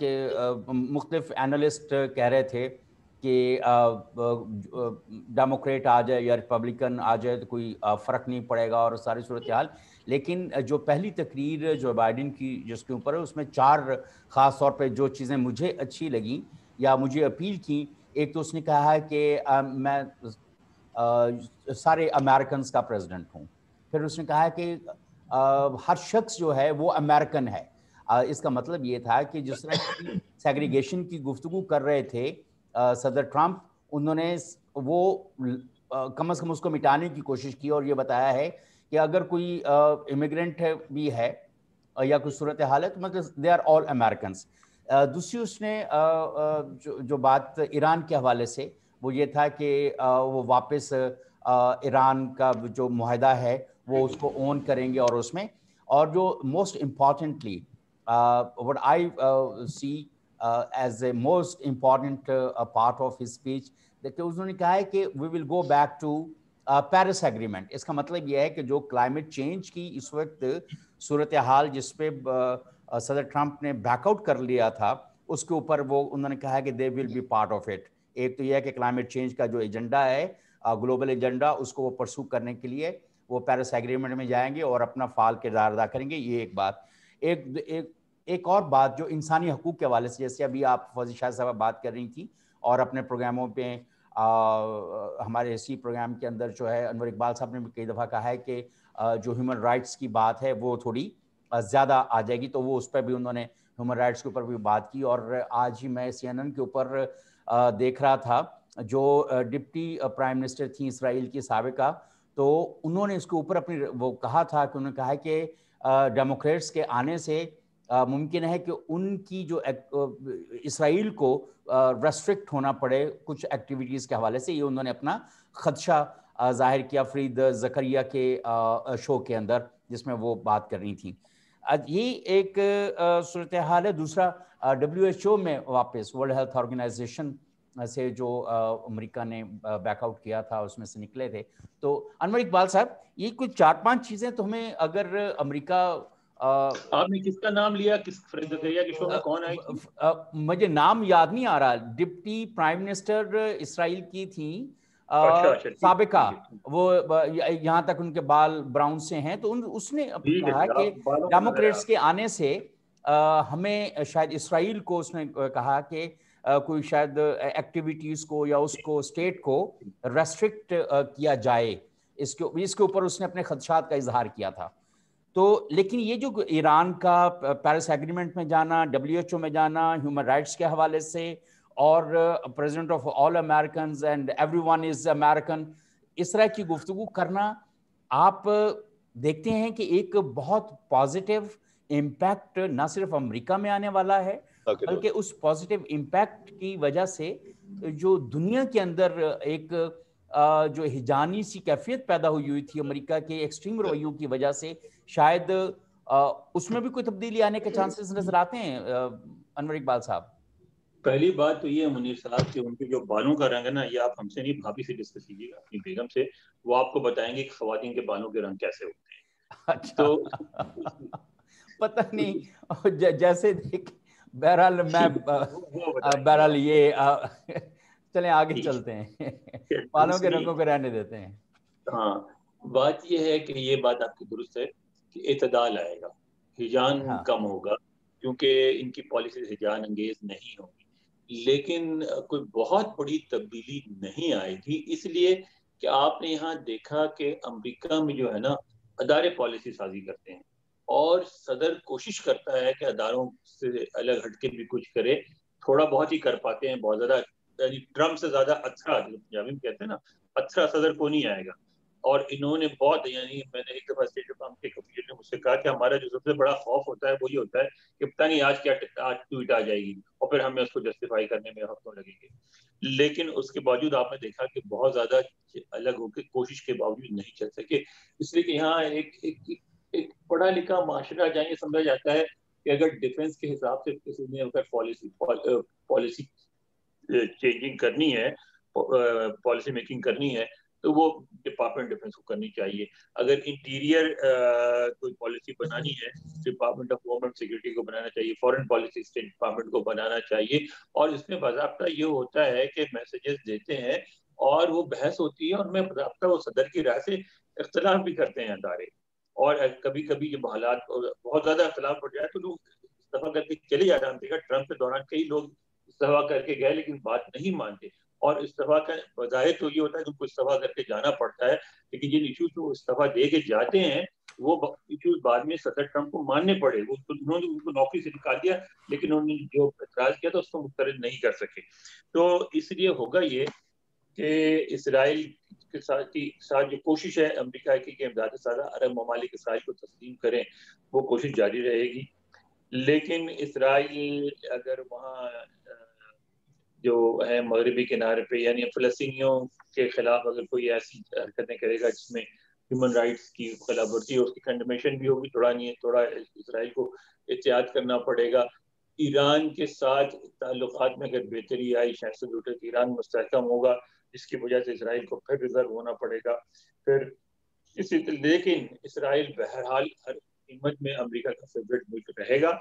کہ مختلف اینالسٹ کہہ رہے تھے کہ ڈیموکریٹ آ جائے یا ریپبلکن آ جائے تو کوئی فرق نہیں پڑے گا اور ساری صورتحال. لیکن جو پہلی تقریر جو بائیڈن کی جس کے اوپر ہے اس میں 4 خاص طور پہ جو چیزیں مجھے اچھی لگیں یا مجھے اپیل کی. ایک تو اس نے کہا ہے کہ میں سارے امریکنز کا پریزیڈنٹ ہوں. پھر اس نے کہا ہے کہ ہر شخص جو ہے وہ امریکن ہے. اس کا مطلب یہ تھا کہ جس طرح کی سیگریگیشن کی گفتگو کر رہے تھے صدر ٹرمپ, انہوں نے وہ کم از کم اس کو مٹانے کی کوشش کی اور یہ بتایا ہے کہ اگر کوئی امیگرینٹ بھی ہے یا کوئی صورتحال ہے تو مطلب دے آر آل امریکنس. دوسری اس نے جو بات ایران کے حوالے سے وہ یہ تھا کہ وہ واپس ایران کا جو معاہدہ ہے وہ اس کو اون کریں گے اور اس میں, اور جو most importantly what I see as a most important part of his speech, کہ انہوں نے کہا ہے کہ we will go back to Paris agreement. اس کا مطلب یہ ہے کہ جو کلائمیٹ چینج کی اس وقت صورتحال جس پہ صدر ٹرمپ نے بیک آؤٹ کر لیا تھا اس کے اوپر وہ انہوں نے کہا ہے کہ they will be part of it. ایک تو یہ ہے کہ کلائمیٹ چینج کا جو ایجنڈا ہے گلوبل ایجنڈا اس کو وہ پرسو کرنے کے لیے وہ پیرس ایگریمنٹ میں جائیں گے اور اپنا فعال کردار ادا کریں گے. یہ ایک بات. ایک اور بات جو انسانی حقوق کے حوالے سے, جیسے ابھی آپ فوزی شاہ صاحب بات کر رہی تھی اور اپنے پروگراموں پہ ہمارے اسی پروگرام کے اندر جو ہے انور اقبال صاحب نے بھی کئی دفعہ کہا ہے کہ جو ہیومن رائٹس کی بات ہے وہ تھوڑی زیادہ آ جائے گی, تو وہ اس پہ بھی انہوں نے ہیومن رائٹس کے اوپر بھی بات کی. اور آج ہی میں CNN کے اوپر دیکھ رہا تھا جو ڈپٹی پرائم منسٹر تھیں اسرائیل کی سابقہ, تو انہوں نے اس کے اوپر اپنی وہ کہا تھا کہ انہوں نے کہا کہ ڈیموکریٹس کے آنے سے ممکن ہے کہ ان کی جو اسرائیل کو ریسٹرکٹ ہونا پڑے کچھ ایکٹیویٹیز کے حوالے سے. یہ انہوں نے اپنا خدشہ ظاہر کیا فرید زکریہ کے شو کے اندر جس میں وہ بات کر رہی تھیں. یہ ایک صورتحال ہے. دوسرا WHO میں واپس ورلڈ ہیلتھ آرگنائزیشن سے جو امریکہ نے بیک آؤٹ کیا تھا اس میں سے نکلے تھے. تو انور اقبال صاحب یہ کچھ 4-5 چیزیں تو ہمیں اگر امریکہ آپ نے کس کا نام لیا, کس فرید زکریا کے شو میں کون آئی تھی؟ مجھے نام یاد نہیں آ رہا. ڈپٹی پرائم منسٹر اسرائیل کی تھیں سابقہ, وہ یہاں تک ان کے بال براؤن سے ہیں, تو اس نے کہا کہ ڈیموکریٹس کے آنے سے ہمیں شاید اسرائیل کو اس نے کہا کہ کوئی شاید ایکٹیویٹیز کو یا اس کو اسٹیٹ کو ریسٹرکٹ کیا جائے. اس کے اوپر اس نے اپنے خدشات کا اظہار کیا تھا. تو لیکن یہ جو ایران کا پیرس ایگریمنٹ میں جانا, WHO میں جانا, ہیومن رائٹس کے حوالے سے, اور president of all Americans and every one is American, اس طرح کی گفتگو کرنا, آپ دیکھتے ہیں کہ ایک بہت پازیٹیو امپیکٹ نہ صرف امریکہ میں آنے والا ہے بلکہ اس پازیٹیو امپیکٹ کی وجہ سے جو دنیا کے اندر ایک جو ہجانی سی کیفیت پیدا ہوئی تھی امریکہ کے ایکسٹریم رویوں کی وجہ سے, شاید اس میں بھی کوئی تبدیلی آنے کے چانسز نظر آتے ہیں. انور اقبال صاحب, پہلی بات تو یہ ہے منیر صاحب کہ ان کے جو بالوں کا رنگ ہے نا, یہ آپ ہم سے نہیں بھابھی سے ڈسکس کیجیے گا, اپنی بیگم سے, وہ آپ کو بتائیں گے کہ خواتین کے بالوں کے رنگ کیسے ہوتے ہیں. تو پتہ نہیں جیسے بہرحال یہ چلیں آگے چلتے ہیں, بالوں کے رنگوں کو رہنے دیتے ہیں. ہاں, بات یہ ہے کہ یہ بات آپ کی درست ہے کہ اعتدال آئے گا, ہجان کم ہوگا, کیونکہ ان کی پالیسیز ہجان انگیز نہیں ہوگی. لیکن کوئی بہت بڑی تبدیلی نہیں آئے گی, اس لیے کہ آپ نے یہاں دیکھا کہ امریکہ میں جو ہے نا ادارے پالیسی سازی کرتے ہیں, اور صدر کوشش کرتا ہے کہ اداروں سے الگ ہٹ کے بھی کچھ کرے. تھوڑا بہت ہی کر پاتے ہیں, بہت زیادہ, یعنی ٹرمپ سے زیادہ اتھرا, پنجابی میں کہتے ہیں نا, اتھرا صدر کو نہیں آئے گا. اور انہوں نے بہت, یعنی میں نے ایک دفعہ اسٹیٹ ڈپارٹمنٹ کے کمیشن نے مجھ سے کہا کہ ہمارا جو سب سے بڑا خوف ہوتا ہے وہ یہ ہوتا ہے کہ پتہ نہیں آج کیا ٹویٹ آ جائے گی اور پھر ہمیں اس کو جسٹیفائی کرنے میں ہفتوں لگیں گے. لیکن اس کے باوجود آپ نے دیکھا کہ بہت زیادہ الگ ہو کے کوشش کے باوجود نہیں چل سکے, اس لیے کہ یہاں ایک پڑھا لکھا معاشرہ جہاں یہ سمجھا جاتا ہے کہ اگر ڈیفنس کے حساب سے کسی نے اگر پالیسی چینجنگ کرنی ہے, پالیسی میکنگ کرنی ہے, تو وہ ڈپارٹمنٹ ڈیفینس کو کرنی چاہیے. اگر انٹیریئر کوئی پالیسی بنانی ہے department of home and security کو بنانا چاہیے, فورن پالیسی اسٹیٹ ڈپارٹمنٹ کو بنانا چاہیے, اور اس میں باضابطہ یہ ہوتا ہے کہ میسیجز دیتے ہیں اور وہ بحث ہوتی ہے, اور میں باضابطہ وہ صدر کی رائے سے اختلاف بھی کرتے ہیں ادارے, اور کبھی کبھی جب حالات بہت زیادہ اختلاف ہو جائے تو لوگ استعفیٰ کر کے چلے جاتے ہیں. دیکھا ٹرمپ کے دوران کئی لوگ استعفیٰ کر کے گئے لیکن بات نہیں مانتے, اور استعفیٰ کا بظاہر تو یہ ہوتا ہے کہ ان کو استعفیٰ کر کے جانا پڑتا ہے, لیکن جن ایشوز کو استعفیٰ دے کے جاتے ہیں وہ ایشوز بعد میں صدر ٹرمپ کو ماننے پڑے. انہوں نے ان کو نوکری سے نکال دیا لیکن انہوں نے جو اعتراض کیا تھا اس کو مسترد نہیں کر سکے. تو اس لیے ہوگا یہ کہ اسرائیل کے ساتھ جو کوشش ہے امریکہ کی کہ امداد سازہ عرب ممالک اسرائیل کو تسلیم کریں, وہ کوشش جاری رہے گی. لیکن اسرائیل اگر وہاں جو ہے مغربی کنارے پہ یعنی فلسطینیوں کے خلاف اگر کوئی ایسی حرکتیں کرے گا جس میں ہیومن رائٹس کی خلاف ورزی اور اس کی کنڈیمیشن بھی ہوگی, تھوڑا اسرائیل کو احتیاط کرنا پڑے گا. ایران کے ساتھ تعلقات میں اگر بہتری آئی شاید سے لوٹے کہ ایران مستحکم ہوگا, جس کی وجہ سے اسرائیل کو پھر ریزرو ہونا پڑے گا. پھر لیکن اسرائیل بہرحال ہر قیمت میں امریکہ کا فیوریٹ ملک رہے گا,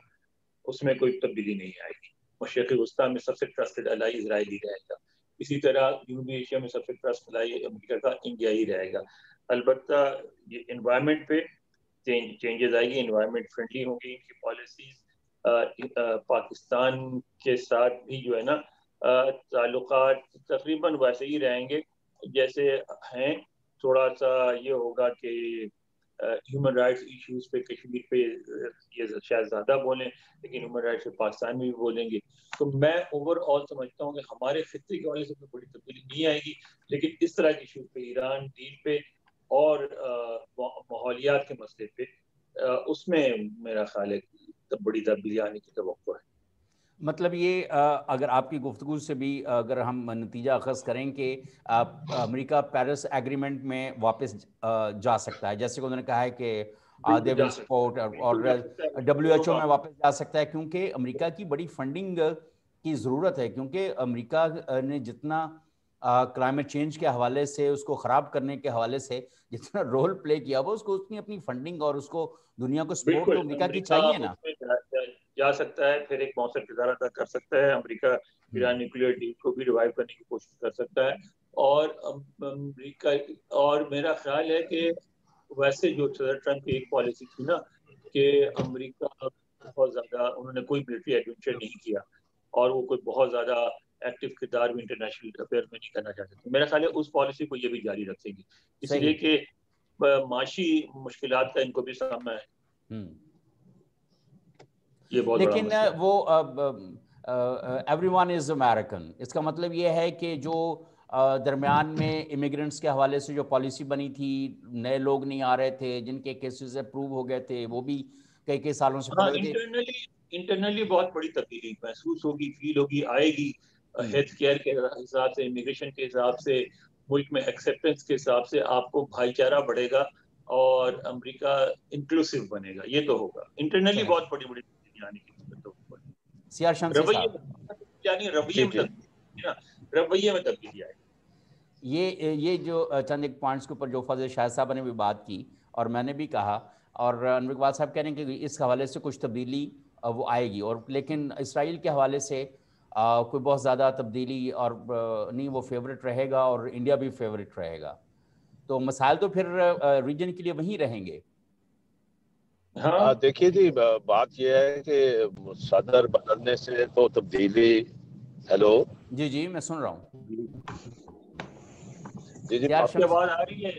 اس میں کوئی تبدیلی نہیں آئے گی. مشرقی وسطیٰ میں سب سے ٹرسٹڈ الائی اسرائیل ہی رہے گا. اسی طرح جنوبی ایشیا میں سب سے ٹرسٹ الائی امریکہ کا انڈیا ہی رہے گا. البتہ یہ انوائرمنٹ پہ چینجز آئے گی, انوائرمنٹ فرینڈلی ہوں گی ان کی پالیسیز. پاکستان کے ساتھ بھی جو ہے نا تعلقات تقریباً ویسے ہی رہیں گے جیسے ہیں. تھوڑا سا یہ ہوگا کہ ہیومن رائٹس ایشوز پہ کشمیر پہ یہ شاید زیادہ بولیں, لیکن ہیومن رائٹس پہ پاکستان میں بھی بولیں گے. تو میں اوور آل سمجھتا ہوں کہ ہمارے خطے کے حوالے سے کوئی بڑی تبدیلی نہیں آئے گی, لیکن اس طرح کے ایشوز پہ ایران ڈیل پہ اور ماحولیات کے مسئلے پہ اس میں میرا خیال ہے بڑی تبدیلی آنے کی توقع ہے. مطلب یہ اگر آپ کی گفتگو سے بھی اگر ہم نتیجہ اخذ کریں کہ امریکہ پیرس ایگریمنٹ میں واپس جا سکتا ہے, جیسے کہ انہوں نے کہا ہے کہ دے ول سپورٹ, اور WHO میں واپس جا سکتا ہے, کیونکہ امریکہ کی بڑی فنڈنگ کی ضرورت ہے, کیونکہ امریکہ نے جتنا کلائمیٹ چینج کے حوالے سے اس کو خراب کرنے کے حوالے سے جتنا رول پلے کیا وہ اس کو اتنی اپنی فنڈنگ اور اس کو دنیا کو سپورٹ تو امریکہ کی چاہیے نا. جا سکتا ہے, پھر ایک مؤثر کردار ادا کر سکتا ہے. امریکہ ایران نیوکلیئر ڈیل کو بھی ریوائیو کرنے کی کوشش کر سکتا ہے. اور امریکہ اور میرا خیال ہے کہ ویسے جو صدر ٹرمپ کی ایک پالیسی تھی نا کہ امریکہ بہت زیادہ انہوں نے کوئی ملٹری ایڈونچر نہیں کیا اور وہ کوئی بہت زیادہ ایکٹیو کردار بھی انٹرنیشنل افیئر میں نہیں کرنا چاہتے تھے. میرا خیال ہے اس پالیسی کو یہ بھی جاری رکھیں گے, اس لیے کہ معاشی مشکلات کا ان کو بھی سامنا ہے. لیکن وہ ایوری ون از امیرکن, اس کا مطلب یہ ہے کہ جو درمیان میں امیگرنٹس کے حوالے سے جو پالیسی بنی تھی, نئے لوگ نہیں آ رہے تھے, جن کے کیسز اپروو ہو گئے تھے, وہ بھی کئی سالوں سے پڑے تھے. انٹرنلی بہت بڑی تبدیلی محسوس ہوگی, فیل ہوگی, آئے گی. ہیلتھ کیئر کے حساب سے, امیگریشن کے حساب سے, ملک میں ایکسیپٹنس کے حساب سے آپ کو بھائی چارہ بڑھے گا اور امریکہ انکلوسیو بنے گا. یہ تو ہوگا انٹرنلی بہت بڑی تبدیلی آنے کی. سیار شمسی صاحب, یعنی رویے میں تبدیلی آئے. یہ جو چند ایک پوائنٹس کے اوپر جو فضل شاہد صاحب نے بھی بات کی اور میں نے بھی کہا, اور انور اقبال صاحب کہہ رہے ہیں کہ اس حوالے سے کچھ تبدیلی وہ آئے گی, اور لیکن اسرائیل کے حوالے سے کوئی بہت زیادہ تبدیلی اور نہیں, وہ فیوریٹ رہے گا اور انڈیا بھی فیوریٹ رہے گا. تو مسائل تو پھر ریجن کے لیے وہیں رہیں گے. ہاں دیکھیے جی, بات یہ ہے کہ صدر بدلنے سے تو تبدیلی. ہیلو جی میں سن رہا ہوں. جی آپ کی آواز آ رہی ہے؟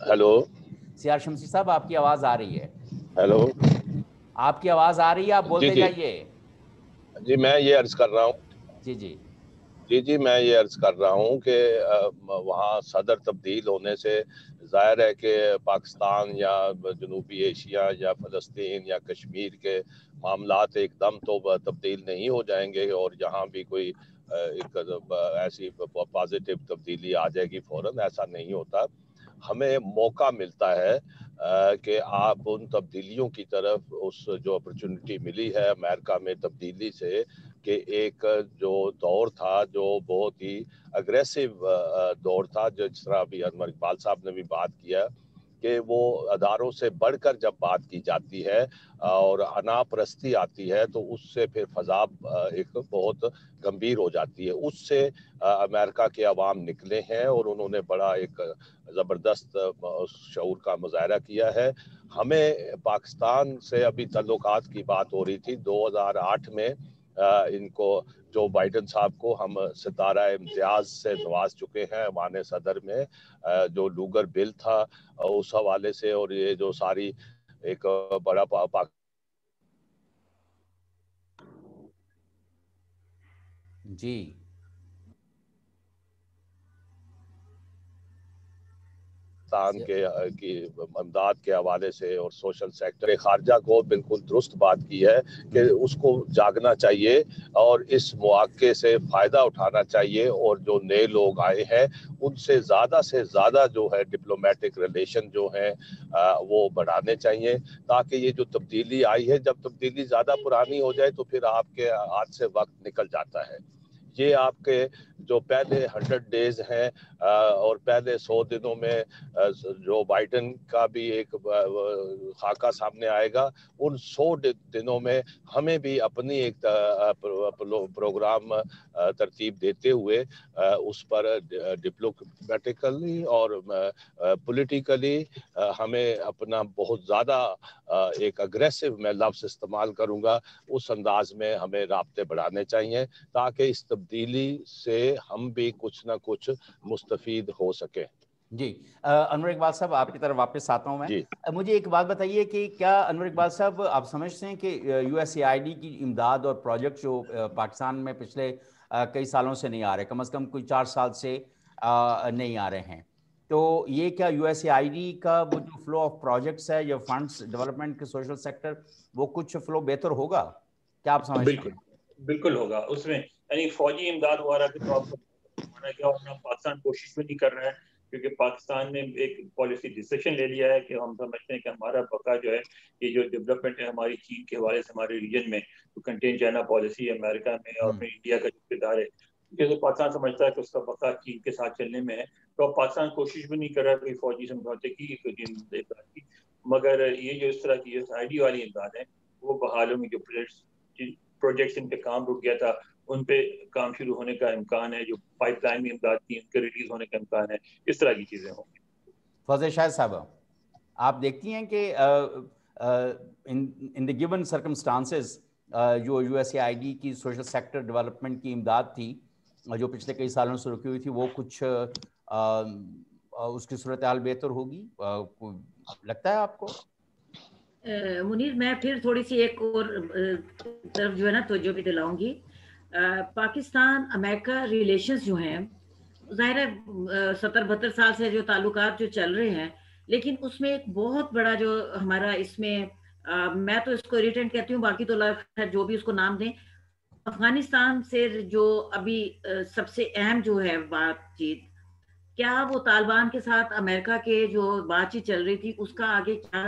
ہیلو سیار شمسی صاحب, آپ کی آواز آ رہی ہے. ہیلو, آپ کی آواز آ رہی ہے, آپ بولتے جائیے. جی میں یہ عرض کر رہا ہوں. جی میں یہ عرض کر رہا ہوں کہ وہاں صدر تبدیل ہونے سے ظاہر ہے کہ پاکستان یا جنوبی ایشیا یا فلسطین یا کشمیر کے معاملات ایک دم تو تبدیل نہیں ہو جائیں گے, اور یہاں بھی کوئی ایک ایسی پازیٹیو تبدیلی آ جائے گی فوراً, ایسا نہیں ہوتا. ہمیں موقع ملتا ہے کہ آپ ان تبدیلیوں کی طرف, اس جو اپرچونٹی ملی ہے امریکہ میں تبدیلی سے, کہ ایک جو دور تھا جو بہت ہی اگریسو دور تھا، جس طرح ابھی انور اقبال صاحب نے بھی بات کیا کہ وہ اداروں سے بڑھ کر جب بات کی جاتی ہے اور انا پرستی آتی ہے تو اس سے پھر فضا ایک بہت گمبھیر ہو جاتی ہے۔ اس سے امریکہ کے عوام نکلے ہیں اور انہوں نے بڑا ایک زبردست شعور کا مظاہرہ کیا ہے۔ ہمیں پاکستان سے ابھی تعلقات کی بات ہو رہی تھی، 2008 میں ان کو جو بائیڈن صاحب کو ہم ستارہ امتیاز سے نواز چکے ہیں ایوان صدر میں، جو لوگر بل تھا اس حوالے سے، اور یہ جو ساری ایک بڑا جی کی امداد کے حوالے سے اور سوشل سیکٹر خارجہ کو بالکل درست بات کی ہے کہ اس کو جاگنا چاہیے اور اس مواقع سے فائدہ اٹھانا چاہیے، اور جو نئے لوگ آئے ہیں ان سے زیادہ جو ہے ڈپلومیٹک ریلیشن جو ہیں وہ بڑھانے چاہیے، تاکہ یہ جو تبدیلی آئی ہے، جب تبدیلی زیادہ پرانی ہو جائے تو پھر آپ کے ہاتھ سے وقت نکل جاتا ہے۔ یہ آپ کے جو پہلے 100 ڈیز ہیں اور پہلے 100 دنوں میں جو بائیڈن کا بھی ایک خاکہ سامنے آئے گا، ان 100 دنوں میں ہمیں بھی اپنی ایک پروگرام ترتیب دیتے ہوئے اس پر ڈپلومیٹیکلی اور پولیٹیکلی ہمیں اپنا بہت زیادہ ایک اگریسو میں لفظ استعمال کروں گا، اس انداز میں ہمیں رابطے بڑھانے چاہیے تاکہ اس تبدیلی سے ہم بھی کچھ نہ کچھ مستفید ہو سکیں۔ جی انور اقبال صاحب آپ کی طرف واپس آتا ہوں میں۔ جی مجھے ایک بات بتائیے کہ کیا انور اقبال صاحب آپ سمجھتے ہیں کہ U S A I D کی امداد اور پروجیکٹ جو پاکستان میں پچھلے کئی سالوں سے نہیں آ رہے، کم از کم کوئی 4 سال سے نہیں آ رہے ہیں، تو یہ کیا U S A I D کا وہ جو فلو آف پروجیکٹس ہے یا فنڈس ڈیولپمنٹ کے سوشل سیکٹر، وہ کچھ فلو بہتر ہوگا؟ کیا آپ سمجھتے ہیں؟ بالکل ہوگا اس میں، یعنی فوجی امداد وغیرہ کے طور پر کیا ہونا، پاکستان کوشش بھی نہیں کر رہا ہے، کیونکہ پاکستان نے ایک پالیسی ڈیسیشن لے لیا ہے کہ ہم سمجھتے ہیں کہ ہمارا بقا جو ہے، یہ جو ڈیولپمنٹ ہے ہماری چین کے حوالے سے ہمارے ریجن میں تو کنٹین چائنا پالیسی ہے امریکہ میں اور انڈیا کا جو کردار ہے، کیونکہ پاکستان سمجھتا ہے کہ اس کا بقا چین کے ساتھ چلنے میں ہے، تو اب پاکستان کوشش بھی نہیں کر رہا کوئی فوجی سمجھوتے کی مگر یہ جو اس طرح کی آئی ڈی والی امداد ہے وہ بحالوں میں جو پروجیکٹس ان پہ کام رک گیا تھا ان پہ کام شروع ہونے کا امکان ہے، جو پائپ لائن میں امداد کی ان کے ریلیز ہونے کا امکان ہے، اس طرح کی چیزیں ہوں گی۔ فوزیہ شاہد صاحب آپ دیکھتی ہیں کہ ان دی گیون سرکمسٹانسز جو U S A I D کی سوشل سیکٹر ڈیولپمنٹ کی امداد تھی جو پچھلے کئی سالوں سے رکی ہوئی تھی، وہ کچھ اس کی صورتحال بہتر ہوگی لگتا ہے آپ کو؟ منیر میں پھر تھوڑی سی ایک اور طرف جو ہے نا توجہ بھی دلاؤں گی۔ پاکستان امریکہ ریلیشنز جو ہیں، ظاہر ہے 70-72 سال سے جو تعلقات جو چل رہے ہیں، لیکن اس میں ایک بہت بڑا جو ہمارا اس میں میں تو اس کو اریٹنٹ کہتی ہوں، باقی تو جو بھی اس کو نام دیں، افغانستان سے جو ابھی سب سے اہم جو ہے بات چیت، کیا وہ طالبان کے ساتھ امریکہ کے جو بات چیت چل رہی تھی اس کا آگے کیا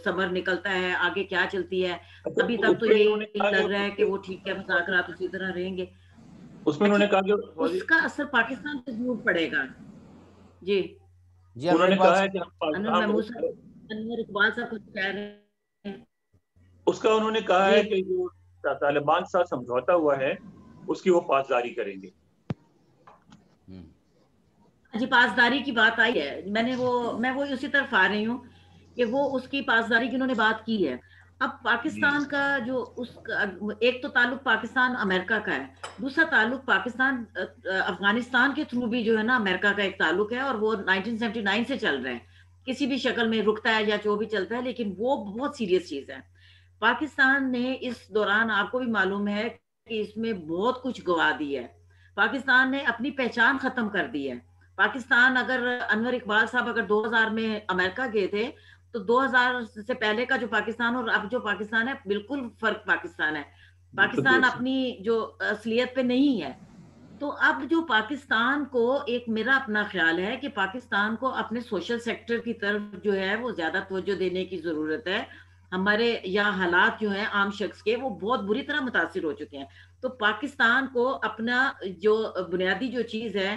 ثمر نکلتا ہے، آگے کیا چلتی ہے؟ ابھی تک تو یہ لگ رہا ہے کہ وہ ٹھیک ہے، مذاکرات اسی طرح رہیں گے، اس میں انہوں نے کہا کہ اس کا اثر پاکستان پہ ضرور پڑے گا۔ جی انہوں نے کہا ہے کہ انور اقبال صاحب کچھ کہہ رہے ہیں، اس کا انہوں نے کہا ہے کہ جو طالبان کے ساتھ سمجھوتا ہوا ہے اس کی وہ پاسداری کریں گے۔ جی پاسداری کی بات آئی ہے، میں وہ اسی طرف آ رہی ہوں کہ وہ اس کی پاسداری کی انہوں نے بات کی ہے۔ اب پاکستان کا جو ایک تو تعلق پاکستان امریکہ کا ہے، دوسرا تعلق پاکستان افغانستان کے تھرو بھی جو ہے نا امریکہ کا ایک تعلق ہے، اور وہ 1979 سے چل رہے ہیں، کسی بھی شکل میں رکتا ہے یا جو بھی چلتا ہے، لیکن وہ بہت سیریس چیز ہے۔ پاکستان نے اس دوران آپ کو بھی معلوم ہے کہ اس میں بہت کچھ گوا دی ہے، پاکستان نے اپنی پہچان ختم کر دی ہے۔ پاکستان اگر انور اقبال صاحب اگر 2000 میں امریکہ گئے تھے تو 2000 سے پہلے کا جو پاکستان اور اب جو پاکستان ہے بالکل فرق پاکستان ہے، پاکستان اپنی جو اصلیت پہ نہیں ہے۔ تو اب جو پاکستان کو ایک میرا اپنا خیال ہے کہ پاکستان کو اپنے سوشل سیکٹر کی طرف جو ہے وہ زیادہ توجہ دینے کی ضرورت ہے، ہمارے یہاں حالات جو ہیں عام شخص کے وہ بہت بری طرح متاثر ہو چکے ہیں. تو پاکستان کو اپنا جو بنیادی جو چیز ہے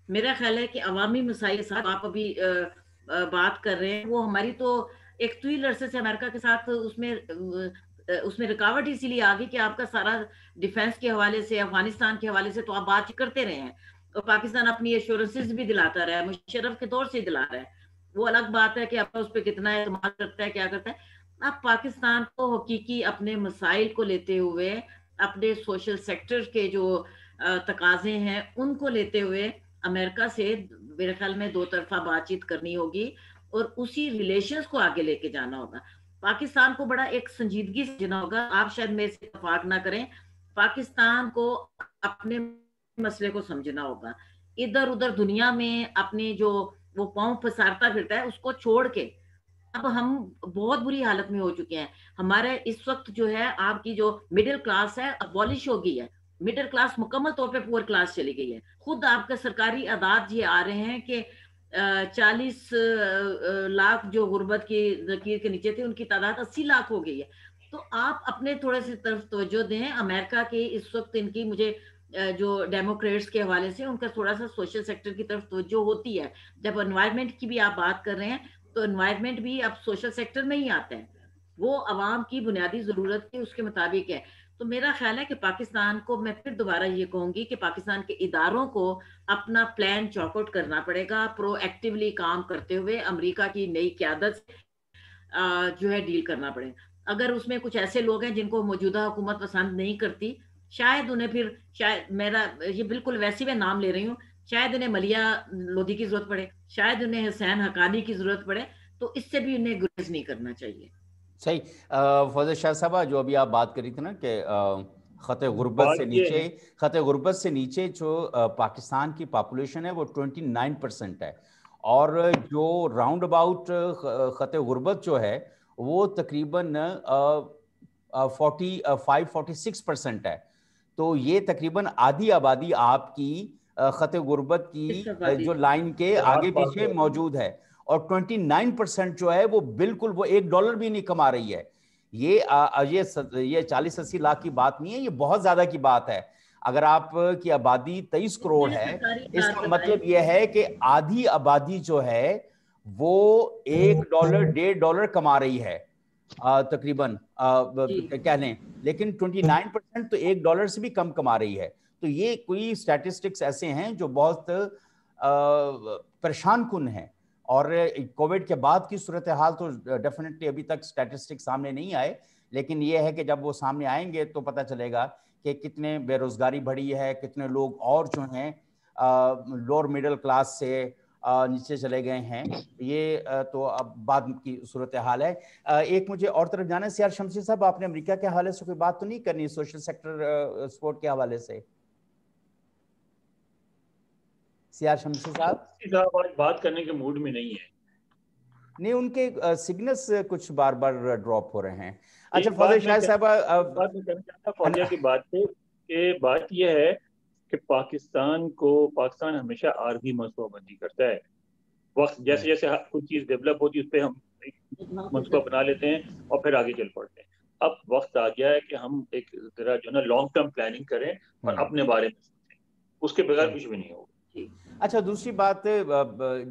میرا خیال ہے کہ عوامی مسائل کے ساتھ آپ ابھی بات کر رہے ہیں وہ ہماری تو ایک طویل عرصے سے امریکہ کے ساتھ اس میں رکاوٹ اسی لیے آ گئی کہ آپ کا سارا ڈیفینس کے حوالے سے افغانستان کے حوالے سے تو آپ بات کرتے رہے ہیں اور پاکستان اپنی ایشورنسز بھی دلاتا رہا ہے, مشرف کے دور سے دلا رہا ہے. وہ الگ بات ہے کہ آپ اس پہ کتنا اعتماد کرتا ہے کیا کرتا ہے. اب پاکستان کو حقیقی اپنے مسائل کو لیتے ہوئے اپنے سوشل سیکٹر کے جو تقاضے ہیں ان کو لیتے ہوئے امریکہ سے میرے خیال میں دو طرفہ بات چیت کرنی ہوگی اور اسی ریلیشنز کو آگے لے کے جانا ہوگا. پاکستان کو بڑا ایک سنجیدگی سے جانا ہوگا. آپ شاید میرے سے اتفاق نہ کریں, پاکستان کو اپنے مسئلے کو سمجھنا ہوگا. ادھر ادھر دنیا میں اپنے جو وہ پاؤں پسارتا پھرتا ہے اس کو چھوڑ کے اب ہم بہت بری حالت میں ہو چکے ہیں. ہمارے اس وقت جو ہے آپ کی جو مڈل کلاس ہے ابالش ہو گئی ہے. مڈل کلاس مکمل طور پہ پور کلاس چلی گئی ہے. خود آپ کا سرکاری اعداد یہ آ رہے ہیں کہ 40 لاکھ جو غربت کی لکیر کے نیچے تھے ان کی تعداد 80 لاکھ ہو گئی ہے. تو آپ اپنے تھوڑے سے طرف توجہ دیں. امریکہ کے اس وقت ان کی مجھے جو ڈیموکریٹس کے حوالے سے ان کا تھوڑا سا سوشل سیکٹر کی طرف توجہ ہوتی ہے. جب انوائرمنٹ کی بھی آپ بات کر رہے ہیں تو انوائرمنٹ بھی اب سوشل سیکٹر میں ہی آتا ہے, وہ عوام کی بنیادی ضرورت کی اس کے مطابق ہے. تو میرا خیال ہے کہ پاکستان کو میں پھر دوبارہ یہ کہوں گی کہ پاکستان کے اداروں کو اپنا پلان چاک آؤٹ کرنا پڑے گا, پرو ایکٹیولی کام کرتے ہوئے امریکہ کی نئی قیادت جو ہے ڈیل کرنا پڑے. اگر اس میں کچھ ایسے لوگ ہیں جن کو موجودہ حکومت پسند نہیں کرتی, شاید انہیں پھر شاید میرا یہ بالکل ویسے میں نام لے رہی ہوں, شاید انہیں ملیہ لودھی کی ضرورت پڑے, شاید انہیں حسین حقانی کی ضرورت پڑے, تو اس سے بھی انہیں گریز نہیں کرنا چاہیے. صحیح. فوزیہ شاہ صاحبہ جو ابھی آپ بات کری تھی نا کہ خط غربت سے نیچے جو پاکستان کی پاپولیشن ہے وہ 29% ہے, اور جو راؤنڈ اباؤٹ خط غربت جو ہے وہ تقریباً 46% ہے. تو یہ تقریباً آدھی آبادی آپ کی خط غربت کی جو لائن کے آگے پیچھے موجود ہے, اور 29% جو ہے وہ بالکل وہ $1 بھی نہیں کما رہی ہے. یہ 40-80 لاکھ کی بات نہیں ہے, یہ بہت زیادہ کی بات ہے. اگر آپ کی آبادی 23 کروڑ ہے, اس کا مطلب یہ ہے کہ آدھی آبادی جو ہے وہ $1 $1.5 کما رہی ہے تقریباً کہہ لیں, لیکن 29% تو $1 سے بھی کم کما رہی ہے. تو یہ کوئی سٹیٹسٹکس ایسے ہیں جو بہت پریشان کن ہیں. اور کووڈ کے بعد کی صورتحال تو ڈیفینیٹلی ابھی تک سٹیٹسٹک سامنے نہیں آئے, لیکن یہ ہے کہ جب وہ سامنے آئیں گے تو پتہ چلے گا کہ کتنے بے روزگاری بڑھی ہے, کتنے لوگ اور جو ہیں لوور مڈل کلاس سے نیچے چلے گئے ہیں. یہ تو اب بعد کی صورتحال ہے. ایک مجھے اور طرف جانا ہے, سیار شمسی صاحب, آپ نے امریکہ کے حوالے سے کوئی بات تو نہیں کرنی سوشل سیکٹر سپورٹ کے حوالے سے؟ سیار شمسی صاحب بات کرنے کے موڈ میں نہیں ہے. نہیں, ان کے سگنلز کچھ بار بار ڈراپ ہو رہے ہیں. اچھا فوزیہ شاہ صاحب, فوزیہ کی بات پہ کہ بات یہ ہے کہ پاکستان ہمیشہ عارضی منصوبہ بندی کرتا ہے. وقت جیسے جیسے کچھ چیز ڈیولپ ہوتی ہے اس پہ ہم منصوبہ بنا لیتے ہیں اور پھر آگے چل پڑتے ہیں. اب وقت آ گیا ہے کہ ہم ایک ذرا جو ہے نا لانگ ٹرم پلاننگ کریں اور اپنے بارے میں سوچیں, اس کے بغیر کچھ بھی نہیں ہوگا. اچھا, دوسری بات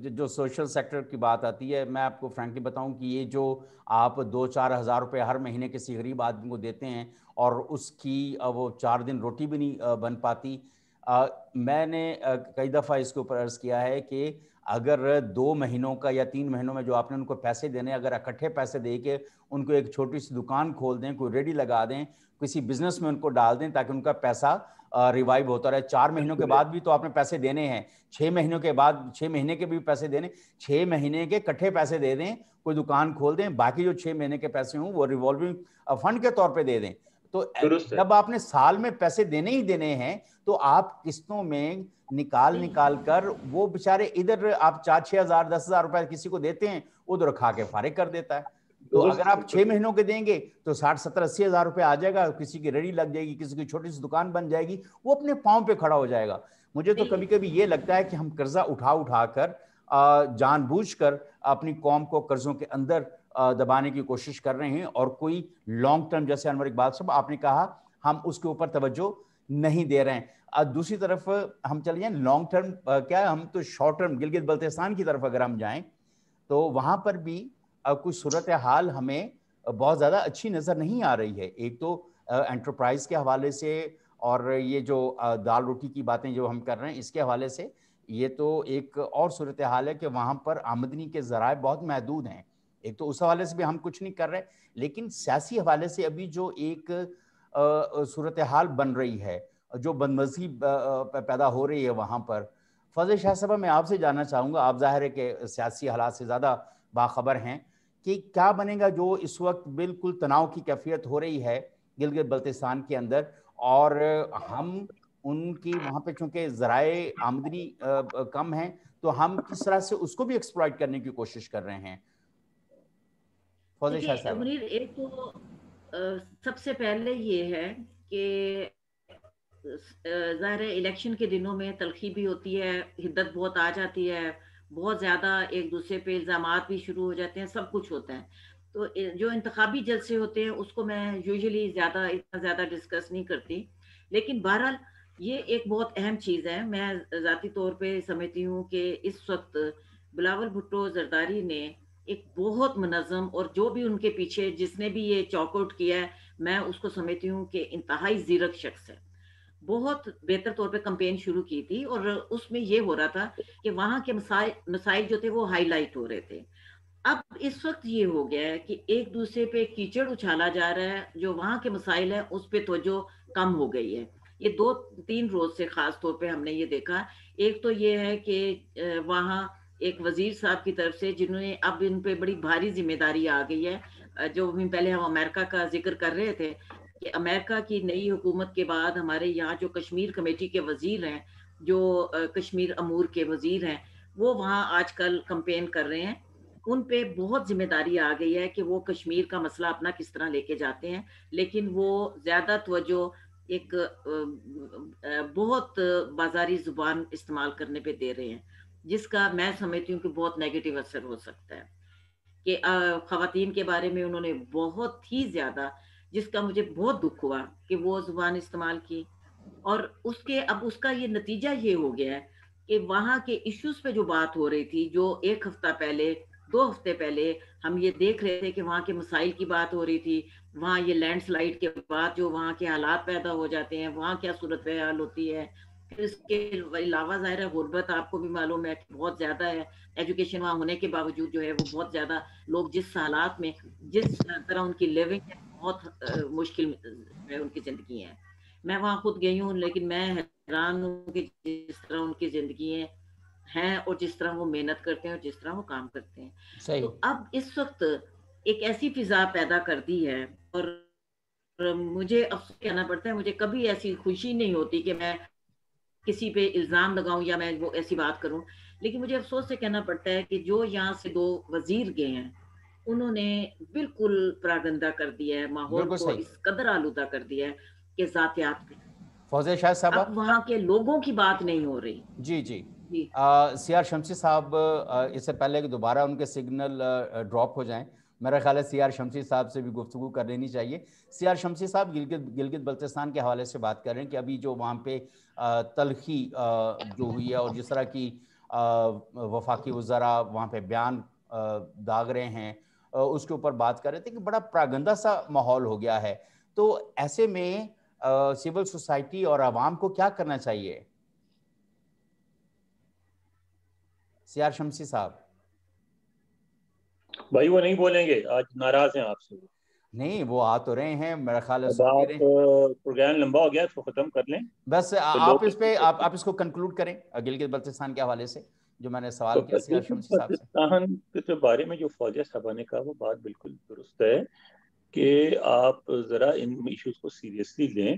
جو سوشل سیکٹر کی بات آتی ہے, میں آپ کو فرینکلی بتاؤں کہ یہ جو آپ 2-4 ہزار روپے ہر مہینے کسی غریب آدمی کو دیتے ہیں اور اس کی وہ 4 دن روٹی بھی نہیں بن پاتی. میں نے کئی دفعہ اس کے اوپر عرض کیا ہے کہ اگر 2 مہینوں کا یا 3 مہینوں میں جو آپ نے ان کو پیسے دینے, اگر اکٹھے پیسے دے کے ان کو ایک چھوٹی سی دکان کھول دیں, کوئی ریڈی لگا دیں, کسی بزنس میں ان کو ڈال دیں تاکہ ان کا پیسہ ریوائیو ہوتا رہے. 4 مہینوں کے بعد بھی تو آپ نے پیسے دینے ہیں, 6 مہینوں کے بعد 6 مہینے کے بھی پیسے دینے, 6 مہینے کے اکٹھے پیسے دے دیں, کوئی دکان کھول دیں, باقی جو 6 مہینے کے پیسے ہوں وہ ریوالونگ فنڈ کے طور پہ دے دیں. تو جب آپ نے سال میں پیسے دینے ہی دینے ہیں تو آپ قسطوں میں نکال کر وہ بیچارے ادھر آپ 4-6 ہزار 10 ہزار روپے کسی کو دیتے ہیں, ادھر کھا کے فارغ کر دیتا ہے. تو اگر آپ 6 مہینوں کے دیں گے تو 60-70-80 ہزار روپے آ جائے گا, کسی کی ریڈی لگ جائے گی, کسی کی چھوٹی سی دکان بن جائے گی, وہ اپنے پاؤں پہ کھڑا ہو جائے گا. مجھے تو کبھی کبھی یہ لگتا ہے کہ ہم قرضہ اٹھا کر جان بوجھ کر اپنی قوم کو قرضوں کے اندر دبانے کی کوشش کر رہے ہیں اور کوئی لانگ ٹرم، جیسے انور اقبال صاحب آپ نے کہا، ہم اس کے اوپر توجہ نہیں دے رہے ہیں. دوسری طرف ہم چلے جائیں لانگ ٹرم، کیا ہم تو شارٹ ٹرم گلگت بلتستان کی طرف اگر ہم جائیں تو وہاں پر بھی کچھ صورتحال ہمیں بہت زیادہ اچھی نظر نہیں آ رہی ہے. ایک تو انٹرپرائز کے حوالے سے، اور یہ جو دال روٹی کی باتیں جو ہم کر رہے ہیں اس کے حوالے سے، یہ تو ایک اور صورتحال ہے کہ وہاں پر آمدنی کے ذرائع بہت محدود ہیں. ایک تو اس حوالے سے بھی ہم کچھ نہیں کر رہے، لیکن سیاسی حوالے سے ابھی جو ایک صورتحال بن رہی ہے، جو بدمزگی پیدا ہو رہی ہے وہاں پر. فضل شاہ صاحبہ، میں آپ سے جاننا چاہوں گا، آپ ظاہر ہے کہ سیاسی حالات سے زیادہ باخبر ہیں، کہ کیا بنے گا جو اس وقت بالکل تناؤ کی کیفیت ہو رہی ہے گلگت بلتستان کے اندر، اور ہم ان کی وہاں پہ چونکہ ذرائع آمدنی کم ہیں تو ہم کس طرح سے اس کو بھی ایکسپلائٹ کرنے کی کوشش کر رہے ہیں؟ فوزی شاہ صاحب. منیر، ایک تو سب سے پہلے یہ ہے کہ ظاہر ہے الیکشن کے دنوں میں تلخی بھی ہوتی ہے، حدت بہت آ جاتی ہے، بہت زیادہ ایک دوسرے پہ الزامات بھی شروع ہو جاتے ہیں، سب کچھ ہوتا ہے. تو جو انتخابی جلسے ہوتے ہیں اس کو میں یوزلی اتنا زیادہ ڈسکس نہیں کرتی، لیکن بہرحال یہ ایک بہت اہم چیز ہے. میں ذاتی طور پہ سمجھتی ہوں کہ اس وقت بلاول بھٹو زرداری نے ایک بہت منظم، اور جو بھی ان کے پیچھے جس نے بھی یہ چاک آؤٹ کیا ہے، میں اس کو سمجھتی ہوں کہ انتہائی زیرک شخص ہے. بہت بہتر طور پہ کمپین شروع کی تھی، اور اس میں یہ ہو رہا تھا کہ وہاں کے مسائل جو تھے وہ ہائی لائٹ ہو رہے تھے. اب اس وقت یہ ہو گیا ہے کہ ایک دوسرے پہ کیچڑ اچھالا جا رہا ہے، جو وہاں کے مسائل ہیں اس پہ توجہ کم ہو گئی ہے. یہ 2-3 روز سے خاص طور پہ ہم نے یہ دیکھا. ایک تو یہ ہے کہ وہاں ایک وزیر صاحب کی طرف سے جنہوں نے اب ان پہ بڑی بھاری ذمہ داری آ گئی ہے. جو پہلے ہم امریکہ کا ذکر کر رہے تھے کہ امریکہ کی نئی حکومت کے بعد ہمارے یہاں جو کشمیر کمیٹی کے وزیر ہیں، جو کشمیر امور کے وزیر ہیں، وہ وہاں آج کل کمپین کر رہے ہیں. ان پہ بہت ذمہ داری آ گئی ہے کہ وہ کشمیر کا مسئلہ اپنا کس طرح لے کے جاتے ہیں، لیکن وہ زیادہ توجہ ایک بہت بازاری زبان استعمال کرنے پہ دے رہے ہیں، جس کا میں سمجھتی ہوں کہ بہت نیگیٹو اثر ہو سکتا ہے. کہ خواتین کے بارے میں انہوں نے بہت ہی زیادہ، جس کا مجھے بہت دکھ ہوا کہ وہ زبان استعمال کی. اور اس کا یہ نتیجہ یہ ہو گیا ہے کہ وہاں کے ایشوز پہ جو بات ہو رہی تھی، جو 1 ہفتہ پہلے 2 ہفتے پہلے ہم یہ دیکھ رہے تھے کہ وہاں کے مسائل کی بات ہو رہی تھی، وہاں یہ لینڈ سلائڈ کے بعد جو وہاں کے حالات پیدا ہو جاتے ہیں، وہاں کیا صورتحال ہوتی ہے. پھر اس کے علاوہ ظاہر ہے غربت آپ کو بھی معلوم ہے کہ بہت زیادہ ہے. ایجوکیشن وہاں ہونے کے باوجود جو ہے وہ بہت زیادہ لوگ جس حالات میں، جس طرح ان کی لیونگ ہے، بہت مشکل میں ان کی زندگی ہے. میں وہاں خود گئی ہوں، لیکن میں حیران ہوں کہ جس طرح ان کی زندگی ہیں اور جس طرح وہ محنت کرتے ہیں اور جس طرح وہ کام کرتے ہیں. تو اب اس وقت ایک ایسی فضا پیدا کر دی ہے، اور مجھے افسوس کہنا پڑتا ہے، مجھے کبھی ایسی خوشی نہیں ہوتی کہ میں کسی پہ الزام لگاؤں یا میں وہ ایسی بات کروں، لیکن مجھے افسوس سے کہنا پڑتا ہے کہ جو یہاں سے 2 وزیر گئے ہیں انہوں نے بالکل پراگندہ کر دیا ہے، ماحول کو اس قدر آلودہ کر دیا ہے کہ ذاتیات پہ فوزی شاہ صاحب اب وہاں کے لوگوں کی بات نہیں ہو رہی. جی سی آر شمسی صاحب، اس سے پہلے کہ دوبارہ ان کے سگنل ڈراپ ہو جائیں، میرا خیال ہے سی آر شمسی صاحب سے بھی گفتگو کر لینی چاہیے. سی آر شمسی صاحب گلگت بلتستان کے حوالے سے بات کر رہے ہیں کہ ابھی جو وہاں پہ تلخی جو ہوئی ہے، اور جس طرح کی وفاقی وزراء وہاں پہ بیان داغ رہے ہیں، اس کے اوپر بات کر رہے تھے کہ بڑا پراگندہ سا ماحول ہو گیا ہے. تو ایسے میں سول سوسائٹی اور عوام کو کیا کرنا چاہیے؟ سی آر شمسی صاحب. بھائی وہ نہیں بولیں گے، آج ناراض ہیں آپ سے. نہیں، وہ آ تو رہے ہیں، میرا خیال ہے پروگرام لمبا ہو گیا، اس کو ختم کر لیں. بس آپ اس پہ آپ اس کو کنکلوڈ کریں گلگت بلتستان کے حوالے سے جو میں نے سوال کیا سی آر شمسی صاحب سے. پاکستان کے بارے میں جو فوزیہ صاحبہ نے کہا وہ بات بالکل درست ہے کہ آپ ذرا ان ایشوز کو سیریسلی لیں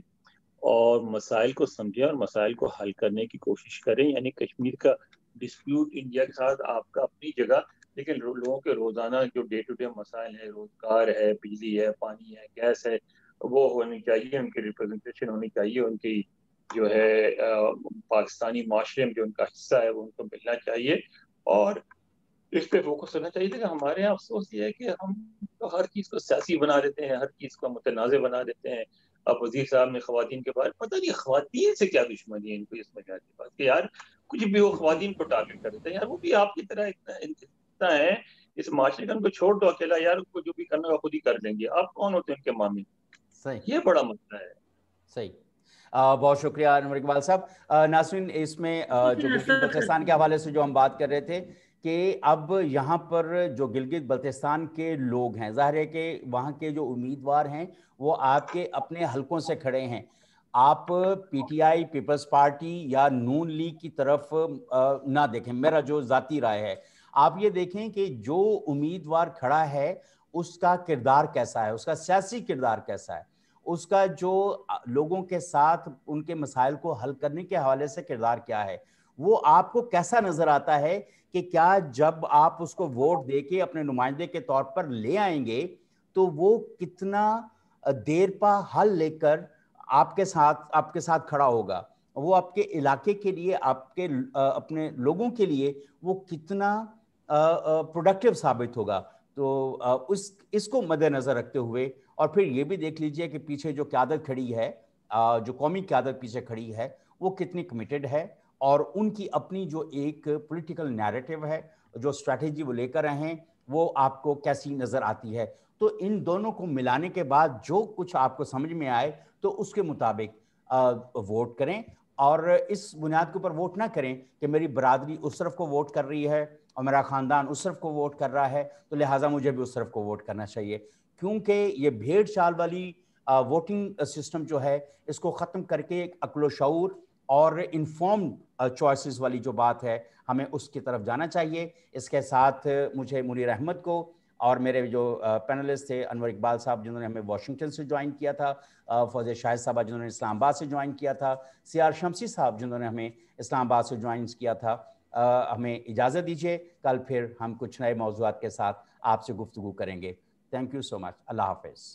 اور مسائل کو سمجھیں اور مسائل کو حل کرنے کی کوشش کریں. یعنی کشمیر کا ڈسپیوٹ انڈیا کے ساتھ آپ کا اپنی جگہ، لیکن لوگوں کے روزانہ جو ڈے ٹو ڈے مسائل ہے، روزگار ہے، بجلی ہے، پانی ہے، گیس ہے، وہ ہونی چاہیے، ان کی ریپرزنٹیشن ہونی چاہیے، ان کی جو ہے پاکستانی معاشرے میں جو ان کا حصہ ہے وہ ان کو ملنا چاہیے. اور اس پہ فوکس کرنا چاہیے کہ ہمارے یہاں افسوس یہ ہے کہ ہم ہر چیز کو سیاسی بنا دیتے ہیں، ہر چیز کو متنازع بنا دیتے ہیں. اب وزیر صاحب نے خواتین کے بارے پتہ نہیں خواتین سے کیا دشمنی ہے ان کو، اس میں کیا بات کہ یار کچھ بھی وہ خواتین کو ٹارگیٹ کر دیتے ہیں. یار وہ بھی آپ کی طرح اتنا ہے اس معاشرے کا، ان کو چھوڑ دو اکیلا، یار کو جو بھی کرنا ہے خود ہی کر لیں گے. آپ کون ہوتے ہیں ان کے مامی؟ صحیح، یہ بڑا مسئلہ ہے. صحیح. بہت شکریہ انور اقبال صاحب. ناظرین، اس میں جو گلگت بلتستان کے حوالے سے جو ہم بات کر رہے تھے کہ اب یہاں پر جو گلگت بلتستان کے لوگ ہیں، ظاہر ہے کہ وہاں کے جو امیدوار ہیں وہ آپ کے اپنے حلقوں سے کھڑے ہیں. آپ P T I, Peoples Party یا نون لیگ کی طرف نہ دیکھیں، میرا جو ذاتی رائے ہے. آپ یہ دیکھیں کہ جو امیدوار کھڑا ہے اس کا کردار کیسا ہے، اس کا سیاسی کردار کیسا ہے، اس کا جو لوگوں کے ساتھ ان کے مسائل کو حل کرنے کے حوالے سے کردار کیا ہے، وہ آپ کو کیسا نظر آتا ہے کہ کیا جب آپ اس کو ووٹ دے کے اپنے نمائندے کے طور پر لے آئیں گے تو وہ کتنا دیر پا حل لے کر آپ کے ساتھ کھڑا ہوگا، وہ آپ کے علاقے کے لیے، آپ کے اپنے لوگوں کے لیے وہ کتنا پروڈکٹیو ثابت ہوگا. تو اس کو مد نظر رکھتے ہوئے، اور پھر یہ بھی دیکھ لیجئے کہ پیچھے جو قیادت کھڑی ہے، جو قومی قیادت پیچھے کھڑی ہے، وہ کتنی کمیٹڈ ہے، اور ان کی اپنی جو ایک پولیٹیکل نیریٹو ہے، جو اسٹریٹجی وہ لے کر رہے ہیں، وہ آپ کو کیسی نظر آتی ہے. تو ان دونوں کو ملانے کے بعد جو کچھ آپ کو سمجھ میں آئے تو اس کے مطابق ووٹ کریں، اور اس بنیاد کے اوپر ووٹ نہ کریں کہ میری برادری اس طرف کو ووٹ کر رہی ہے اور میرا خاندان اس طرف کو ووٹ کر رہا ہے تو لہٰذا مجھے بھی اس طرف کو ووٹ کرنا چاہیے. کیونکہ یہ بھیڑ چال والی ووٹنگ سسٹم جو ہے، اس کو ختم کر کے ایک عقل و شعور اور انفارمڈ چوائسز والی جو بات ہے، ہمیں اس کی طرف جانا چاہیے. اس کے ساتھ مجھے منیر احمد کو اور میرے جو پینلسٹ تھے، انور اقبال صاحب جنہوں نے ہمیں واشنگٹن سے جوائن کیا تھا، فوزیہ شاہد صاحبہ جنہوں نے اسلام آباد سے جوائن کیا تھا، سیار شمسی صاحب جنہوں نے ہمیں اسلام آباد سے جوائن کیا تھا. ہمیں اجازت دیجیے، کل پھر ہم کچھ نئے موضوعات کے ساتھ آپ سے گفتگو کریں گے. تھینک یو سو مچ. اللہ حافظ.